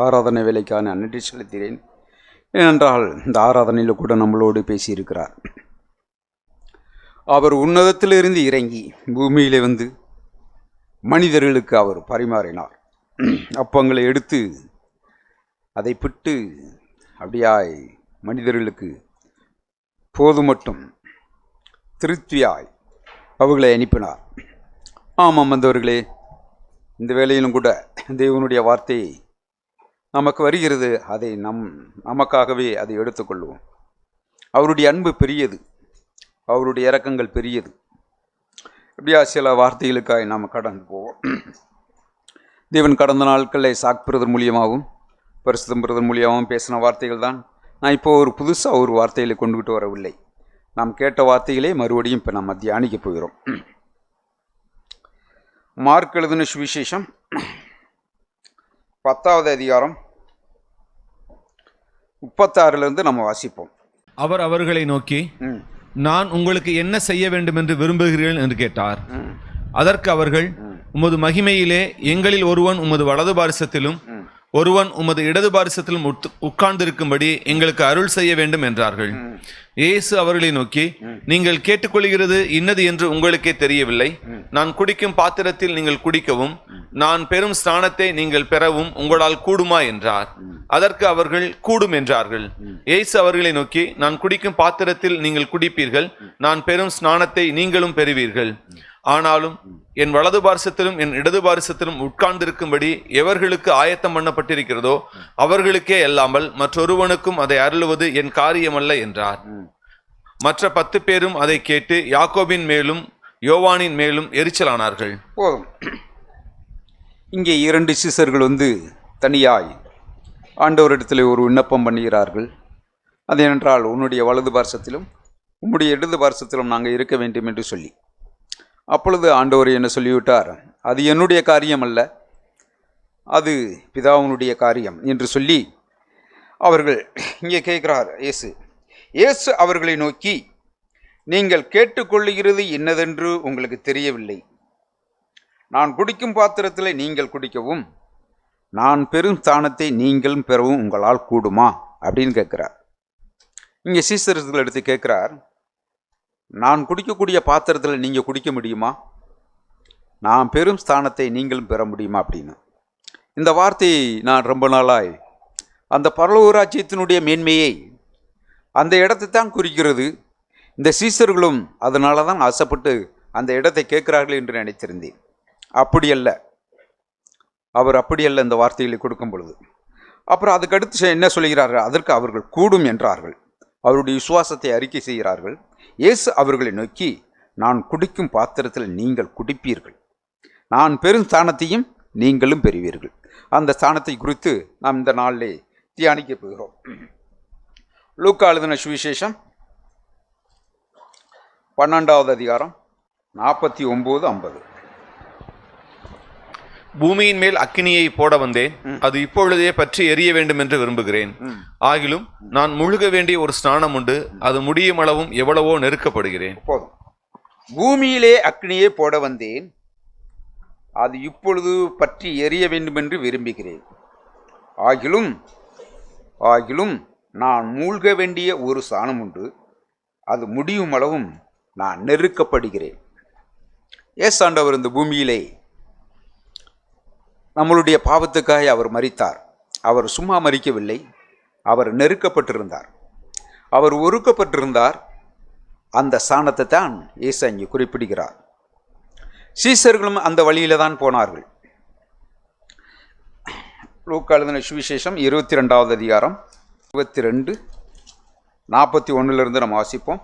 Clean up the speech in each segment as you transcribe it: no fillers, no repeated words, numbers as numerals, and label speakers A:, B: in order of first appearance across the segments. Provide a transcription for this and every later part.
A: ஆராதனை வேலைக்கான நன்றி செலுத்துகிறேன். ஏனென்றால் இந்த ஆராதனையில் கூட நம்மளோடு பேசியிருக்கிறார். அவர் உன்னதத்திலிருந்து இறங்கி பூமியிலே வந்து மனிதர்களுக்கு அவர் பரிமாறினார். அப்பங்களை எடுத்து அதை பிட்டு அப்படியாய் மனிதர்களுக்கு போதுமட்டும் திருப்தியாய் அவர்களை அனுப்பினார். ஆமாம் வந்தவர்களே, இந்த வேளையிலும் கூட தேவனுடைய வார்த்தை நமக்கு வருகிறது. அதை நமக்காகவே அதை எடுத்துக்கொள்வோம். அவருடைய அன்பு பெரியது, அவருடைய இரக்கங்கள் பெரியது. இப்படியா சில வார்த்தைகளுக்காக நாம் கடந்து போவோம். தேவன் கடந்த நாட்களில் சாக் பிரதர் மூலியமாகவும் பரிசுத்தம் பிரதர் மூலியமாகவும் பேசின வார்த்தைகள் தான். நான் இப்போ ஒரு புதுசாக ஒரு வார்த்தைகளை கொண்டுகிட்டு வரவில்லை. நாம் கேட்ட வார்த்தைகளே மறுபடியும் இப்போ நம்ம தியானிக்க போகிறோம். மார்க் எழுதின சுவிசேஷம் 10வது அதிகாரம் 36 நம்ம வாசிப்போம்.
B: அவர் அவர்களை நோக்கி, நான் உங்களுக்கு என்ன செய்ய வேண்டும் என்று விரும்புகிறீர்கள் என்று கேட்டார். அதற்கு அவர்கள், உமது மகிமையிலே எங்களில் ஒருவன் உமது வலது பாரிசத்திலும் ஒருவன் உமது இடது பாரிசத்திலும் உட்கார்ந்திருக்கும்படி எங்களுக்கு அருள் செய்ய வேண்டும் என்றார்கள். இயேசு அவர்களை நோக்கி, நீங்கள் கேட்டுக்கொள்கிறது இன்னது என்று உங்களுக்கே தெரியவில்லை. நான் குடிக்கும் பாத்திரத்தில் நீங்கள் குடிக்கவும் நான் பெறும் ஸ்நானத்தை நீங்கள் பெறவும் உங்களால் கூடுமா என்றார். அதற்கு அவர்கள் கூடும் என்றார்கள். இயேசு அவர்களை நோக்கி, நான் குடிக்கும் பாத்திரத்தில் நீங்கள் குடிப்பீர்கள், நான் பெறும் ஸ்நானத்தை நீங்களும் பெறுவீர்கள். ஆனாலும் என் வலது பாரிசத்திலும் என் இடது பாரிசத்திலும் உட்கார்ந்திருக்கும்படி எவர்களுக்கு ஆயத்தம் பண்ணப்பட்டிருக்கிறதோ அவர்களுக்கே அல்லாமல் மற்றொருவனுக்கும் அதை அருளுவது என் காரியமல்ல என்றார். மற்ற 10 பேரும் அதை கேட்டு யாக்கோபின் மேலும் யோவானின் மேலும் எரிச்சலானார்கள்.
A: போதும். இங்கே 2 சீசர்கள் தனியாய் ஆண்டவரிடத்தில் ஒரு விண்ணப்பம் பண்ணுகிறார்கள். அது ஏனென்றால் உன்னுடைய வலது பாரிசத்திலும் உன்னுடைய இடது பாரிசத்திலும் நாங்கள் இருக்க வேண்டும் என்று சொல்லி. அப்பொழுது ஆண்டவர் என்ன சொல்லிவிட்டார், அது என்னுடைய காரியம் அல்ல, அது பிதாவினுடைய காரியம் என்று சொல்லி அவர்கள் இங்கே கேட்கிறார். இயேசு அவர்களை நோக்கி, நீங்கள் கேட்டுக்கொள்ளுகிறது என்னதென்று உங்களுக்கு தெரியவில்லை. நான் குடிக்கும் பாத்திரத்தில் நீங்கள் குடிக்கவும் நான் பெரும் ஸ்தானத்தை நீங்களும் பெறவும் உங்களால் கூடுமா அப்படின்னு கேட்கிறார். இங்கே சீசர்கள் எடுத்து கேட்கிறார், நான் குடிக்கக்கூடிய பாத்திரத்தில் நீங்கள் குடிக்க முடியுமா? நான் பெரும் ஸ்தானத்தை நீங்களும் பெற முடியுமா அப்படின்னு. இந்த வார்த்தையை நான் ரொம்ப நாளாய் அந்த பரலோக ராஜ்யத்தினுடைய மேன்மையை அந்த இடத்தை தான் குறிக்கிறது. இந்த சீசர்களும் அதனால தான் ஆசைப்பட்டு அந்த இடத்தை கேட்கிறார்கள் என்று நினைத்திருந்தேன். அப்படியல்ல, அவர் அப்படியல்ல இந்த வார்த்தைகளை கொடுக்கும் பொழுது. அப்புறம் அதுக்கடுத்து என்ன சொல்கிறார்கள், அதற்கு அவர்கள் கூடும் என்றார்கள். அவருடைய விசுவாசத்தை அறிக்கை செய்கிறார்கள். இயேசு அவர்களை நோக்கி, நான் குடிக்கும் பாத்திரத்தில் நீங்கள் குடிப்பீர்கள், நான் பெரும் ஸ்தானத்தையும் நீங்களும் பெறுவீர்கள். அந்த ஸ்தானத்தை குறித்து நாம் இந்த நாளிலே தியானிக்க போகிறோம். லூக்கா எழுதின சுவிசேஷம் 12வது அதிகாரம் 49-50.
B: பூமியின் மேல் அக்கினியை போட வந்தேன், அது இப்பொழுதே பற்றி எரிய வேண்டும் என்று விரும்புகிறேன். ஆகிலும் நான் முழுக வேண்டிய ஒரு ஸ்நானம் உண்டு, அது முடியும் அளவும் எவ்வளவோ நெருக்கப்படுகிறேன்.
A: போதும். பூமியிலே அக்கினியை போட வந்தேன், அது இப்பொழுது பற்றி எரிய வேண்டும் என்று விரும்புகிறேன். ஆகிலும் நான் மூழ்க வேண்டிய ஒரு ஸ்நானம் உண்டு, அது முடியும் அளவும் நான் நெருக்கப்படுகிறேன். ஏசாண்டவர் இந்த பூமியிலே நம்மளுடைய பாவத்துக்காக அவர் மரித்தார். அவர் சும்மா மரிக்கவில்லை, அவர் நெருக்கப்பட்டிருந்தார், அவர் ஒருக்கப்பட்டிருந்தார். அந்த ஸ்தானத்தை தான் இயேசு அங்கே குறிப்பிடுகிறார். சீசர்களும் அந்த வழியில தான் போனார்கள். லூக்கா எழுதின சுவிசேஷம் 22வது அதிகாரம் 22:41 நம்ம வாசிப்போம்.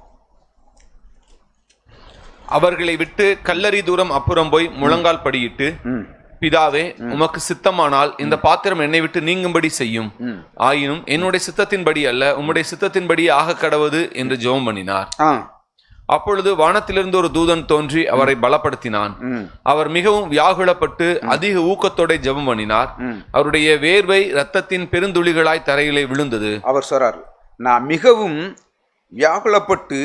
B: அவர்களை விட்டு கல்லறி தூரம் அப்புறம் போய் முழங்கால் படியிட்டு, பிதாவே, உமக்கு சித்தமானால் இந்த பாத்திரம் என்னை விட்டு நீங்கும்படி செய்யும். ஆயினும் என்னுடைய சித்தத்தின்படி அல்ல, உம்முடைய சித்தத்தின்படி ஆக கடவது என்று ஜெபம் பண்ணினார். அப்பொழுது வானத்திலிருந்து ஒரு தூதன் தோன்றி அவரை பலப்படுத்தினான். அவர் மிகவும் வியாகுலப்பட்டு அதிக ஊக்கத்தோட ஜெபம் பண்ணினார். அவருடைய வேர்வை இரத்தத்தின் பெருந்துளிகளாய் தரையிலே விழுந்தது.
A: அவர் சொல்றார், நான் மிகவும் வியாகுலப்பட்டு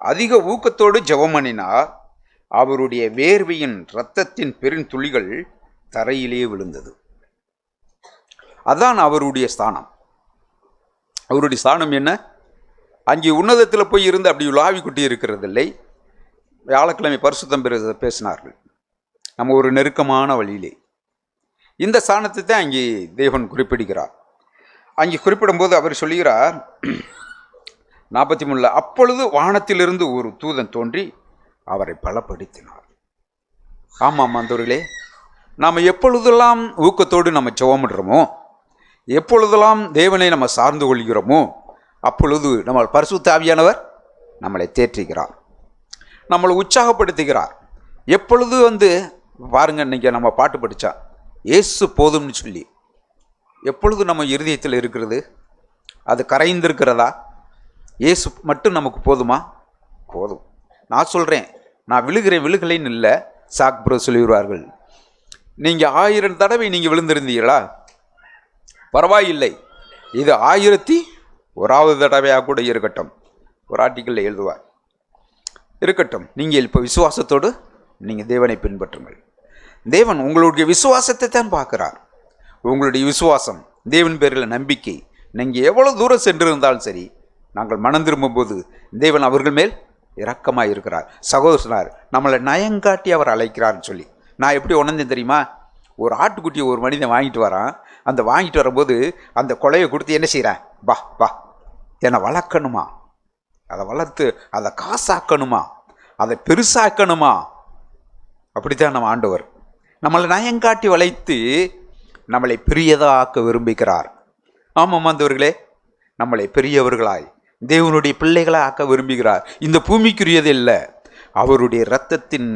A: அதிக ஊக்கத்தோடு ஜெபம் பண்ணினார். அவருடைய வேர்வையின் இரத்தத்தின் பெருந்துளிகள் தரையிலே விழுந்தது. அதான் அவருடைய ஸ்தானம். அவருடைய ஸ்தானம் என்ன? அங்கே உன்னதத்தில் போய் இருந்து அப்படி உலாவி குட்டி இருக்கிறதில்லை. வியாழக்கிழமை பரிசுத்தம் பேசினார்கள் நம்ம ஒரு நெருக்கமான வழியிலே. இந்த ஸ்தானத்தை தான் அங்கே தேவன் குறிப்பிடுகிறார். அங்கே குறிப்பிடும்போது அவர் சொல்லுகிறார் 43, அப்பொழுது வானத்திலிருந்து ஒரு தூதன் தோன்றி அவரை பலப்படுத்தினார். ஆமாம் அந்தவர்களே, நாம் எப்பொழுதெல்லாம் ஊக்கத்தோடு நம்ம ஜெபமிடுறோமோ, எப்பொழுதெல்லாம் தேவனை நம்ம சார்ந்து கொள்கிறோமோ, அப்பொழுது நம்ம பரிசுத்த ஆவியானவர் நம்மளை தேற்றுகிறார், நம்மளை உற்சாகப்படுத்துகிறார். எப்பொழுது பாருங்க, இன்னைக்கு நம்ம பாட்டு படித்தா இயேசு போதும்னு சொல்லி எப்பொழுது நம்ம இருதயத்தில் இருக்கிறது? அது கரைந்திருக்கிறதா? இயேசு மட்டும் நமக்கு போதுமா? போதும். நான் சொல்கிறேன், நான் விழுகலைன்னு இல்லை. சாக் ப்ரோ சொல்லிடுவார்கள், நீங்கள் 1000 தடவை நீங்கள் விழுந்திருந்தீங்களா? பரவாயில்லை, இது 1001வது தடவையாக கூட இருக்கட்டும். ஒரு ஆர்டிக்கலில் எழுதுவார், இருக்கட்டும். நீங்கள் இப்போ விசுவாசத்தோடு நீங்கள் தேவனை பின்பற்றுங்கள். தேவன் உங்களுடைய விசுவாசத்தை தான் பார்க்குறார். உங்களுடைய விசுவாசம், தேவன் பேரில் நம்பிக்கை, நீங்கள் எவ்வளோ தூரம் சென்றிருந்தாலும் சரி, நாங்கள் மனம் திரும்பும்போது தேவன் அவர்கள் மேல் இரக்கமாக இருக்கிறார். சகோதரனார் நம்மளை நயங்காட்டி அவர் அழைக்கிறார்னு சொல்லி நான் எப்படி உணர்ந்தேன் தெரியுமா? ஒரு ஆட்டுக்குட்டியை ஒரு மனிதன் வாங்கிட்டு வரான். அந்த வாங்கிட்டு வரும்போது அந்த கொலையை கொடுத்து என்ன செய்கிறேன்? வா என்னை வளர்க்கணுமா, அதை வளர்த்து அதை காசாக்கணுமா, அதை பெருசாக்கணுமா? அப்படித்தான் நம்ம ஆண்டவர் நம்மளை நயங்காட்டி வளைத்து நம்மளை பெரியதாக ஆக்க விரும்புகிறார். ஆமாம் அந்தவர்களே, நம்மளை பெரியவர்களாய் தேவனுடைய பிள்ளைகளை ஆக்க விரும்புகிறார். இந்த பூமிக்குரியது இல்லை, அவருடைய இரத்தத்தின்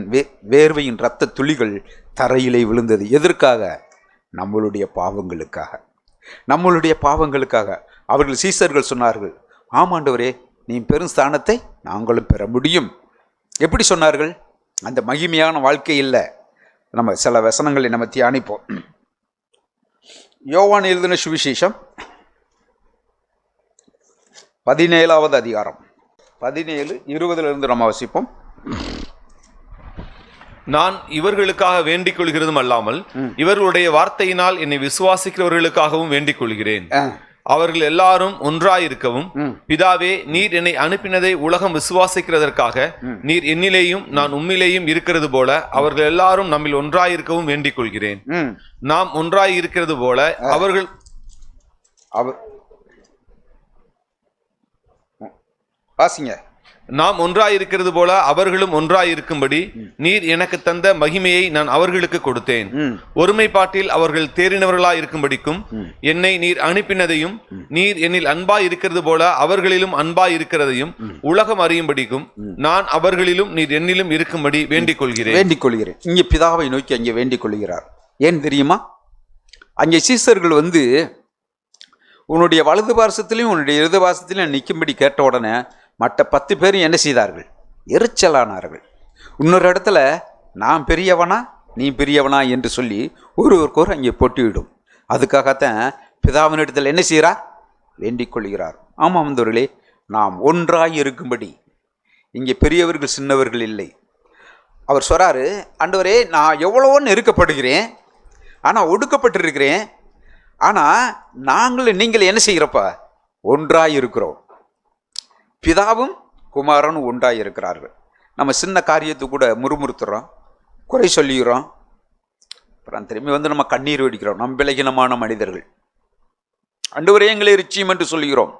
A: வேர்வையின் இரத்த துளிகள் தரையிலே விழுந்தது. எதற்காக? நம்மளுடைய பாவங்களுக்காக. அவர்கள் சீசர்கள் சொன்னார்கள், ஆமாண்டவரே, நீ பெரும் ஸ்தானத்தை நாங்களும் பெற முடியும். எப்படி சொன்னார்கள்? அந்த மகிமையான வாழ்க்கை இல்லை. நம்ம சில வசனங்களை நம்ம தியானிப்போம். யோவான் எழுதின சுவிசேஷம் 17வது அதிகாரம் 17:20 நம்ம வசிப்போம்.
B: நான் இவர்களுக்காக வேண்டிக் கொள்கிறதும் அல்லாமல் இவர்களுடைய வார்த்தையினால் என்னை விசுவாசிக்கிறவர்களுக்காகவும் வேண்டிக் கொள்கிறேன். அவர்கள் எல்லாரும் ஒன்றாயிருக்கவும், பிதாவே, நீர் என்னை அனுப்பினதை உலகம் விசுவாசிக்கிறதற்காக நீர் என்னிலேயும் நான் உம்மிலேயும் இருக்கிறது போல அவர்கள் எல்லாரும் நம்மில் ஒன்றாயிருக்கவும் வேண்டிக் கொள்கிறேன். நாம் ஒன்றாயிருக்கிறது போல அவர்கள்
A: வாசிங்க.
B: நாம் ஒன்றாயிருக்கிறது போல அவர்களும் ஒன்றாயிருக்கும்படி நீர் எனக்கு தந்த மகிமையை நான் அவர்களுக்கு கொடுத்தேன். ஒருமைப்பாட்டில் அவர்கள் தேறினவர்களாய் இருக்கும்படிக்கும் என்னை நீர் அனுப்பினதையும் நீர் என்னில் அன்பாய் இருக்கிறது போல அவர்களிலும் அன்பாய் இருக்கிறதையும் உலகம் அறியும்படிக்கும் நான் அவர்களிலும் நீர் என்னிலும் இருக்கும்படி வேண்டிக் கொள்கிறேன்.
A: இங்கே பிதாவை நோக்கி அங்கே வேண்டிக் கொள்கிறார். ஏன் தெரியுமா? அங்கே சீசர்கள் உன்னுடைய வலது பாரசத்திலையும் உன்னுடைய இடது பாரசத்திலையும் நிற்கும்படி கேட்ட உடனே மற்ற 10 பேரும் என்ன செய்தார்கள்? எரிச்சலானார்கள். இன்னொரு இடத்துல நான் பெரியவனா நீ பெரியவனா என்று சொல்லி ஒருவருக்கொரு அங்கே போட்டிவிடும். அதுக்காகத்தான் பிதாவினிடத்தில் என்ன செய்கிறார்? வேண்டிக் கொள்கிறார். ஆமாம் வந்தவர்களே, நாம் ஒன்றாய் இருக்கும்படி. இங்கே பெரியவர்கள் சின்னவர்கள் இல்லை. அவர் சொல்றாரு, ஆண்டவரே, நான் எவ்வளவோ நெருக்கப்படுகிறேன், ஆனால் ஒடுக்கப்பட்டிருக்கிறேன், ஆனால் நீங்கள் என்ன செய்கிறப்ப ஒன்றாய் இருக்கிறோம். பிதாவும் குமாரனும் ஒன்றாய் இருக்கிறார்கள். நம்ம சின்ன காரியத்தை கூட முறுமுறுத்துறோம், குறை சொல்லிக்கிறோம், அப்புறம் திரும்பி நம்ம கண்ணீர் வெடிக்கிறோம். நம்ம விலகினமான மனிதர்கள். ஆண்டவரே எங்களை ரட்சியும் என்று சொல்லுகிறோம்.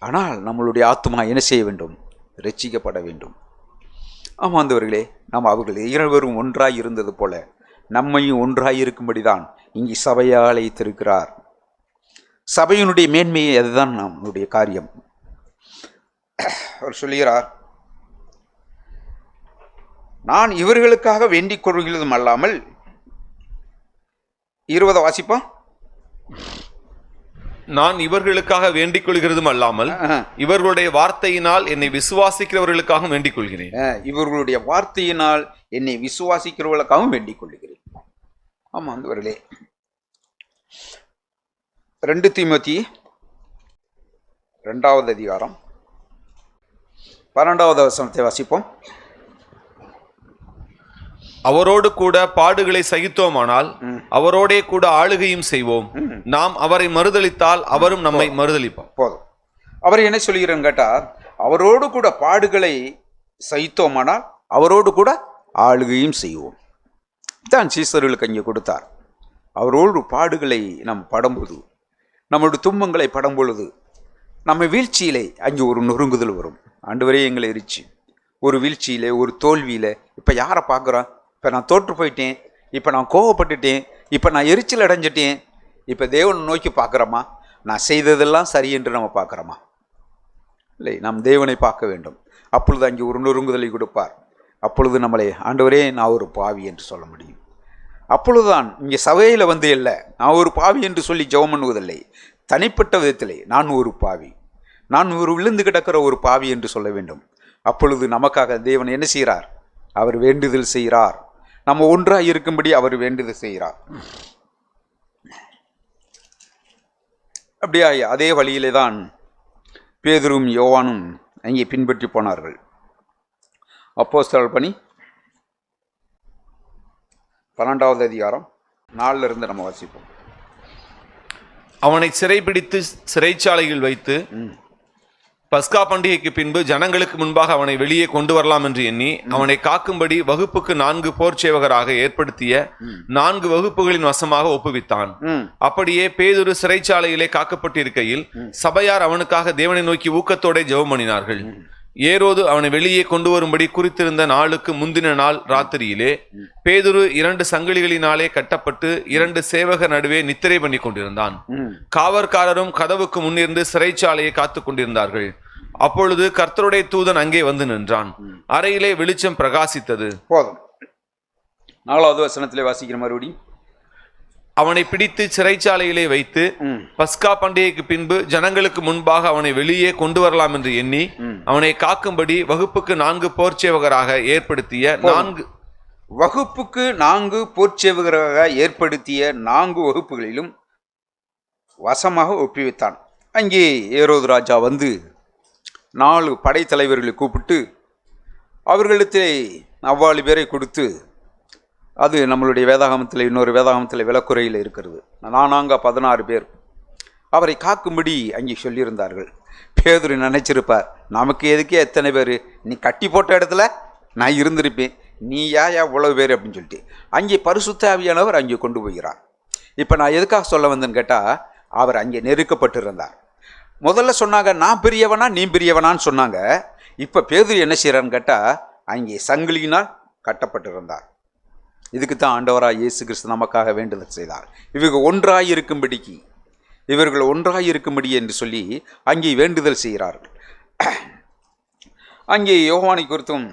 A: ஆனால் நம்மளுடைய ஆத்துமா என்ன செய்ய வேண்டும்? ரட்சிக்கப்பட வேண்டும். ஆமாம் ஆண்டவர்களே, நாம் அவர்கள் இருவரும் ஒன்றாய் இருந்தது போல நம்மையும் ஒன்றாய் இருக்கும்படிதான் இங்கே சபையை அழைத்திருக்கிறார். சபையினுடைய மேன்மையை அதுதான் நம்முடைய காரியம். அவர் சொல்லுகிறார், நான் இவர்களுக்காக வேண்டிக் கொள்கிறதும் அல்லாமல் 20 வாசிப்போம்.
B: நான் இவர்களுக்காக வேண்டிக் கொள்கிறதும் அல்லாமல் இவர்களுடைய வார்த்தையினால் என்னை விசுவாசிக்கிறவர்களுக்காகவும் வேண்டிக் கொள்கிறேன்.
A: இவர்களுடைய வார்த்தையினால் என்னை விசுவாசிக்கிறவர்களுக்காகவும் வேண்டிக் கொள்கிறேன். ஆமா அந்தவர்களே, 2 தீமோத்தி 2வது அதிகாரம் 12வது வசனத்தை வாசிப்போம்.
B: அவரோடு கூட பாடுகளை சகித்தோமானால் அவரோடே கூட ஆளுகையும் செய்வோம். நாம் அவரை மறுதலித்தால் அவரும் நம்மை மறுதலிப்பார்.
A: போதும். அவர் என்ன சொல்கிறேன்னு கேட்டா, அவரோடு கூட பாடுகளை சகித்தோமானால் அவரோடு கூட ஆளுகையும் செய்வோம் தான் சீசர்களுக்கு அங்கே கொடுத்தார். அவரோடு பாடுகளை நாம் படும்பொழுது, நம்மளுடைய துன்பங்களை படும் பொழுது, நம்ம வீழ்ச்சியிலே அங்கே ஒரு நொறுங்குதல் வரும். ஆண்டவரே எங்களை எரிச்சு ஒரு வீழ்ச்சியிலே, ஒரு தோல்வியில, இப்போ யாரை பார்க்குறோம்? இப்போ நான் தோற்று போயிட்டேன், இப்போ நான் கோவப்பட்டுட்டேன், இப்போ நான் எரிச்சல் அடைஞ்சிட்டேன். இப்போ தேவனை நோக்கி பார்க்குறோமா? நான் செய்ததெல்லாம் சரி என்று நம்ம பார்க்குறோமா? இல்லை, நாம் தேவனை பார்க்க வேண்டும். அப்பொழுது அங்கே ஒரு நொறுங்குதலை கொடுப்பார். அப்பொழுது நம்மளை ஆண்டவரே நான் ஒரு பாவி என்று சொல்ல முடியும். அப்பொழுதுதான் இங்கே சபையில் வந்து இல்லை, நான் ஒரு பாவி என்று சொல்லி ஜெபம் பண்ணுவதில்லை, தனிப்பட்ட விதத்திலே நான் ஒரு பாவி, நான் ஒரு விழுந்து கிடக்கிற ஒரு பாவி என்று சொல்ல வேண்டும். அப்பொழுது நமக்காக தேவன் என்ன செய்கிறார்? அவர் வேண்டுதல் செய்கிறார். நம்ம ஒன்றாக இருக்கும்படி அவர் வேண்டுதல் செய்கிறார். அப்படியா அதே வழியிலே தான் பேதுரும் யோவானும் அங்கே பின்பற்றி போனார்கள். அப்போஸ்தலர் பணி 12வது அதிகாரம் 4 இருந்து நம்ம வாசிப்போம்.
B: அவனை சிறைபிடித்து சிறைச்சாலையில் வைத்து பஸ்கா பண்டிகைக்கு பின்பு ஜனங்களுக்கு முன்பாக அவனை வெளியே கொண்டு வரலாம் என்று எண்ணி அவனை காக்கும்படி வகுப்புக்கு 4 போர் சேவகராக ஏற்படுத்திய 4 வகுப்புகளின் வசமாக ஒப்புவித்தான். அப்படியே பேதுரு சிறைச்சாலையிலே காக்கப்பட்டிருக்கையில் சபையார் அவனுக்காக தேவனை நோக்கி ஊக்கத்தோட ஜெபம் பண்ணினார்கள். ஏரோது அவனை வெளியே கொண்டு வரும்படி குறித்திருந்த நாளுக்கு முந்தின நாள் ராத்திரியிலே பேதுரு 2 சங்கிலிகளினாலே கட்டப்பட்டு 2 சேவகர் நடுவே நித்திரை பண்ணி கொண்டிருந்தான். காவற்காரரும் கதவுக்கு முன்னிருந்து சிறைச்சாலையை காத்து கொண்டிருந்தார்கள். அப்பொழுது கர்த்தருடைய தூதன் அங்கே வந்து நின்றான். அறையிலே வெளிச்சம் பிரகாசித்தது.
A: போதும். 4வது வசனத்திலே வாசிக்கிற மறுபடி.
B: அவனை பிடித்து சிறைச்சாலையிலே வைத்து பஸ்கா பண்டிகைக்கு பின்பு ஜனங்களுக்கு முன்பாக அவனை வெளியே கொண்டு வரலாம் என்று எண்ணி அவனை காக்கும்படி வகுப்புக்கு 4 போர்ச்சேவகராக ஏற்படுத்திய 4 வகுப்புகளிலும் வசமாக ஒப்புவித்தான். அங்கே ஏரோது ராஜா வந்து 4 படைத்தலைவர்களை கூப்பிட்டு அவர்களிடத்திலே 4 பேரை கொடுத்து, அது நம்மளுடைய வேதாகமத்தில் இன்னொரு வேதாகமத்தில் விலக்குறையில் இருக்கிறது, 16 பேர் அவரை காக்கும்படி அங்கே சொல்லியிருந்தார்கள். பேதுரு நினைச்சிருப்பார், நமக்கு எதுக்கே எத்தனை பேர், நீ கட்டி போட்ட இடத்துல நான் இருந்திருப்பேன், நீ ஏன் இவ்வளவு பேர் அப்படின்னு சொல்லிட்டு அங்கே பரிசுத்த ஆவியானவர் அங்கே கொண்டு போகிறார். இப்போ நான் எதுக்காக சொல்ல வந்தேன்னு கேட்டால், அவர் அங்கே நெருக்கப்பட்டிருந்தார். முதல்ல சொன்னாங்க நான் பெரியவனா நீ பெரியவனான்னு சொன்னாங்க. இப்போ பேதுரு என்ன செய்கிறான்னு கேட்டால், அங்கே சங்கிலியினால் கட்டப்பட்டிருந்தார். இதுக்கு தான் ஆண்டவராக இயேசு கிறிஸ்து நமக்காக வேண்டுதல் செய்தார். இவர்கள் ஒன்றாயிருக்கும்படி என்று சொல்லி அங்கே வேண்டுதல் செய்கிறார்கள். அங்கே யோவானை குறித்தும்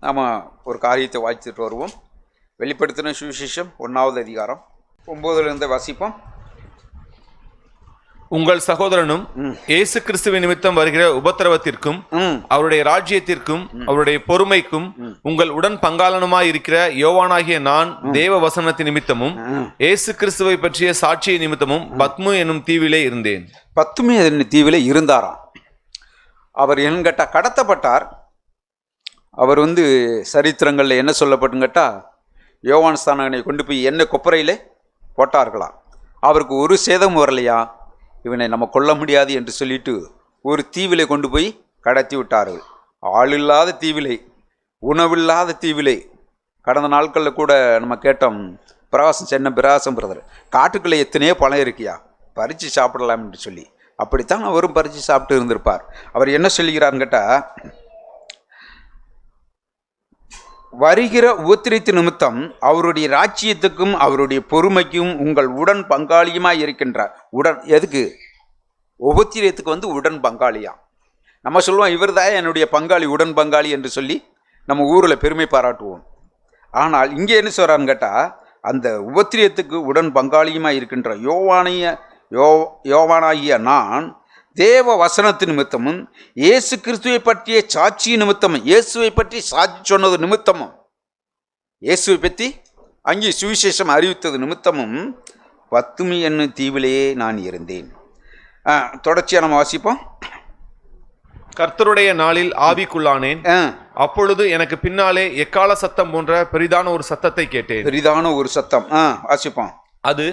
B: நாம் ஒரு காரியத்தை வாசித்துட்டு வருவோம். வெளிப்படுத்தின சுவிசேஷம் 1வது அதிகாரம் 9 வாசிப்போம். உங்கள் சகோதரனும் இயேசு கிறிஸ்துவின் நிமித்தம் வருகிற உபத்திரவத்திற்கும் அவருடைய ராஜ்யத்திற்கும் அவருடைய பொறுமைக்கும் உங்கள் உடன் பங்காளனுமாய் இருக்கிற யோவானாகிய நான் தேவ வசனத்தின் நிமித்தமும் இயேசு கிறிஸ்துவை பற்றிய சாட்சிய நிமித்தமும் பத்மு என்னும் தீவிலே இருந்தேன்.
A: பத்மு என்னும் தீவிலே இருந்தாராம். அவர் என்கிட்ட கடத்தப்பட்டார். அவர் சரித்திரங்களில் என்ன சொல்லப்பட்டுன்னு கேட்டால், யோவான் ஸ்தானனை கொண்டு போய் என்ன கொப்பரையிலே போட்டார்களாம். அவருக்கு ஒரு சேதம் வரலையா, இவனை நம்ம கொல்ல முடியாது என்று சொல்லிட்டு ஒரு தீவிலை கொண்டு போய் கடத்தி விட்டார்கள். ஆளில்லாத தீவிலை, உணவில்லாத தீவிலை. கடந்த நாட்களில் கூட நம்ம கேட்டோம், பிரகாசம் பிரதர், காட்டுக்குள்ளே எத்தனையோ பழம் இருக்கியா, பறித்து சாப்பிடலாம் என்று சொல்லி. அப்படித்தான் அவரும் பறித்து சாப்பிட்டு இருந்திருப்பார். அவர் என்ன சொல்லுகிறார்னு கேட்டால், வருகிற உபத்திரத்து நிமித்தம் அவருடைய ராஜ்யத்துக்கும் அவருடைய பொறுமைக்கும் உங்கள் உடன் பங்காளியுமாய் இருக்கின்றார். எதுக்கு? உபத்திரத்துக்கு உடன் பங்காளியா. நம்ம சொல்லுவோம், இவர் தான் என்னுடைய பங்காளி, உடன் பங்காளி என்று சொல்லி நம்ம ஊரில் பெருமை பாராட்டுவோம். ஆனால் இங்கே என்ன சொல்கிறான்னு கேட்டால், அந்த உபத்திரத்துக்கு உடன் பங்காளியுமாய் இருக்கின்ற யோவானாகிய நான் தேவ வசனத்து நிமித்தமும் இயேசு கிறிஸ்துவை பற்றிய சாட்சி நிமித்தமும், இயேசுவை பற்றி சாட்சி சொன்னது நிமித்தமும், இயேசுவை பற்றி அங்கே சுவிசேஷம் அறிவித்தது நிமித்தமும் பத்மு என்னும் தீவிலேயே நான் இருந்தேன். தொடர்ச்சியாக நம்ம வாசிப்போம்.
B: கர்த்தருடைய நாளில் ஆவிக்குள்ளானேன். அப்பொழுது எனக்கு பின்னாலே எக்கால சத்தம் போன்ற பெரிதான ஒரு சத்தத்தை கேட்டேன்.
A: பெரிதான ஒரு சத்தம். வாசிப்போம்.
B: அது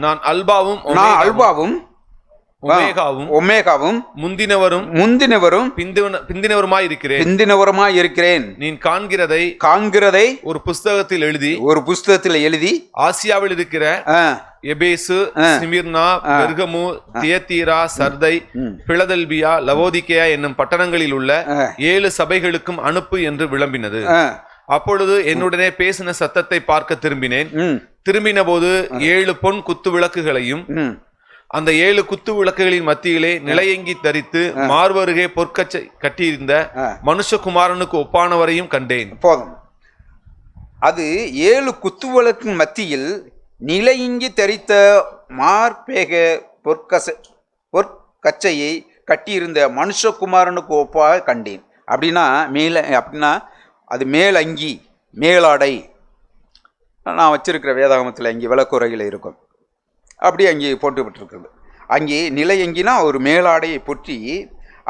B: நான் அல்பாவும்
A: ஒமேகாவும்
B: முந்தினவரும் பிந்தினவருமாய் இருக்கிறேன். நீ காண்கிறதை ஒரு புஸ்தகத்தில் எழுதி ஆசியாவில் இருக்கிற எபேசு, ஸ்மிர்னா, பெர்கமு, தியத்தீரா, சர்தை, பிலதெல்பியா, லவோதிகேயா என்னும் பட்டணங்களில் உள்ள 7 சபைகளுக்கும் அனுப்பு என்று விளம்பினது. அப்பொழுது என்னுடனே பேசின சத்தத்தை பார்க்க திரும்பின போது 7 பொன் குத்து விளக்குகளையும் அந்த 7 குத்து விளக்குகளின் மத்தியிலே நிலையங்கி தரித்து மார்பருகே பொற்கச்சை கட்டியிருந்த மனுஷகுமாரனுக்கு ஒப்பானவரையும் கண்டேன்.
A: போதும். அது 7 குத்து விளக்கின் மத்தியில் நிலையங்கி தரித்த மார்பேக பொற்கச்சையை கட்டியிருந்த மனுஷகுமாரனுக்கு ஒப்பாக கண்டேன். அப்படின்னா அது மேலங்கி, மேலாடை. நான் வச்சிருக்கிற வேதாகமத்தில் அங்கே விளக்குறையில் இருக்கும். அப்படி அங்கே போட்டுவிட்டிருக்கிறது. அங்கே நிலையங்கினா ஒரு மேலாடையை பொற்றி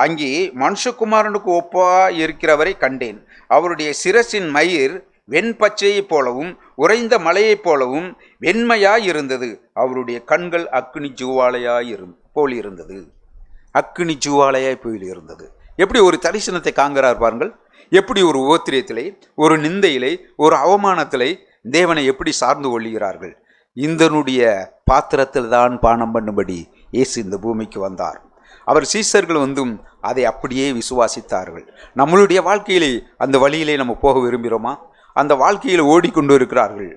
A: அங்கே மனுஷகுமாரனுக்கு ஒப்பா இருக்கிறவரை கண்டேன். அவருடைய சிரசின் மயிர் வெண்பச்சையைப் போலவும் உறைந்த மலையைப் போலவும் வெண்மையாய் இருந்தது. அவருடைய கண்கள் அக்கினி ஜுவாலையாய் போல் இருந்தது. அக்கினி ஜுவாலையாய் போல் இருந்தது. எப்படி ஒரு தரிசனத்தை காண்கிறார் பாருங்கள். எப்படி ஒரு உபத்திரியத்திலே, ஒரு நிந்தையிலே, ஒரு அவமானத்திலே தேவனை எப்படி சார்ந்து கொள்கிறார்கள். இந்தனுடைய பாத்திரத்தில் தான் பானம் பண்ணும்படி இயேசு இந்த பூமிக்கு வந்தார். அவர் சீசர்கள் வந்தும் அதை அப்படியே விசுவாசித்தார்கள். நம்மளுடைய வாழ்க்கையிலே அந்த வழியிலே நம்ம போக விரும்புகிறோமா? அந்த வாழ்க்கையில் ஓடிக்கொண்டு இருக்கிறார்கள்.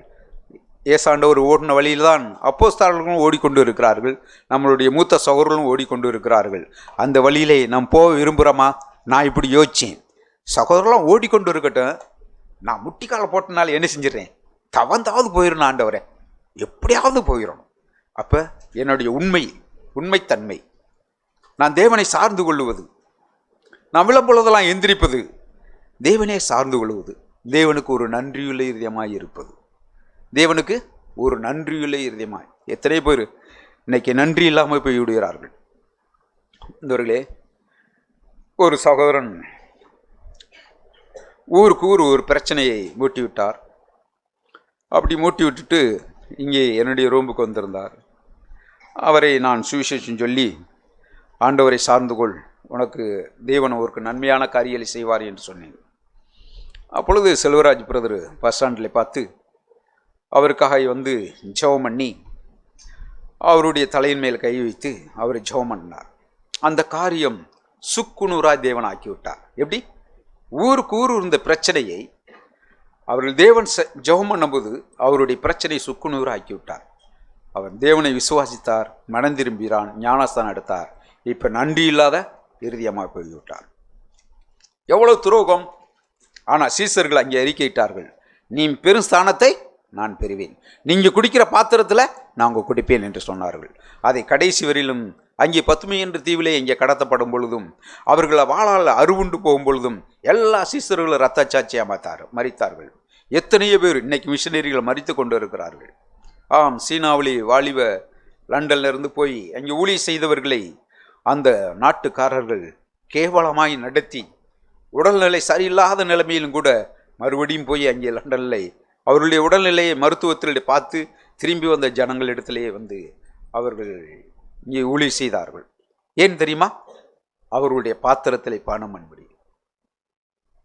A: ஏசாண்டவர் ஓடின வழியில் தான் அப்போஸ்தலர்களும் ஓடிக்கொண்டு இருக்கிறார்கள். நம்மளுடைய மூத்த சகோதரர்களும் ஓடிக்கொண்டு இருக்கிறார்கள். அந்த வழியிலே நாம் போக விரும்புகிறோமா? நான் இப்படி யோசித்தேன், சகோதரர்லாம் ஓடிக்கொண்டு இருக்கட்டும், நான் முட்டிக்கால போட்டனால என்ன செஞ்சிடறேன், தவந்தாவது போயிடணும் ஆண்டவரே, எப்படியாவது போயிடணும். அப்போ என்னுடைய உண்மைத்தன்மை, நான் தேவனை சார்ந்து கொள்ளுவது, நான் விளம்பொழுதெல்லாம் எந்திரிப்பது, தேவனே சார்ந்து கொள்வது, தேவனுக்கு ஒரு நன்றியுள்ள இருதயமாய் இருப்பது, தேவனுக்கு ஒரு நன்றியுள்ள இருதயமாய். எத்தனை பேர் இன்னைக்கு நன்றி இல்லாமல் போய் விடுகிறார்கள். இந்தவர்களே, ஒரு சகோதரன் ஊருக்கு ஒரு பிரச்சனையை மூட்டி விட்டார். அப்படி மூட்டி விட்டுட்டு இங்கே என்னுடைய ரூமுக்கு வந்திருந்தார். அவரை நான் சுவிசேஷம் சொல்லி, ஆண்டவரை சார்ந்து கொள், உனக்கு தேவன் ஒரு நன்மையான காரியங்களை செய்வார் என்று சொன்னேன். அப்பொழுது செல்வராஜ் பிரதர் பஸ் ஸ்டாண்டில் பார்த்து அவருக்காக வந்து ஜெபம் பண்ணி அவருடைய தலையின் மேல் கை வைத்து அவர் ஜெபம் பண்ணார். அந்த காரியம் சுக்குநூறாய் தேவன் ஆக்கி விட்டார். எப்படி? ஊருக்கு இருந்த பிரச்சனையை அவர்கள் தேவன் ஜெபம் பண்ணும்போது அவருடைய பிரச்சனை சுக்குநூறு ஆக்கி விட்டார். அவர் தேவனை விசுவாசித்தார், மனம் திரும்பிறான், ஞானஸ்தானம் எடுத்தார். இப்போ நன்றி இல்லாத இறுதியமாக போய்விட்டார். எவ்வளவு துரோகம்! ஆனால் சீசர்கள் அங்கே அறிக்கையிட்டார்கள், நீ பெரும் ஸ்தானத்தை நான் பெறுவேன், நீங்கள் குடிக்கிற பாத்திரத்தில் நாங்கள் குடிப்பேன் என்று சொன்னார்கள். அதை கடைசி வரையிலும் அங்கே பத்துமை என்ற தீவிலே இங்கே கடத்தப்படும் பொழுதும் அவர்களை வாழால் அருவுண்டு போகும் பொழுதும் எல்லா சீசர்களும் இரத்தச்சாட்சியாக மரித்தார்கள். எத்தனையோ பேர் இன்னைக்கு மிஷனரிகள் மரித்து கொண்டு இருக்கிறார்கள். ஆம், சீனாவிலே வாலிப லண்டனிலிருந்து போய் அங்கே ஊழிய செய்தவர்களை அந்த நாட்டுக்காரர்கள் கேவலமாய் நடத்தி உடல்நிலை சரியில்லாத நிலைமையிலும் கூட மறுபடியும் போய் அங்கே லண்டனில் அவருடைய உடல்நிலையை மருத்துவத்தில் பார்த்து திரும்பி வந்த ஜனங்களிடத்திலேயே வந்து அவர்கள் இங்கே ஊழிய செய்தார்கள். ஏன் தெரியுமா? அவர்களுடைய பாத்திரத்தில் பானம் அன்படி.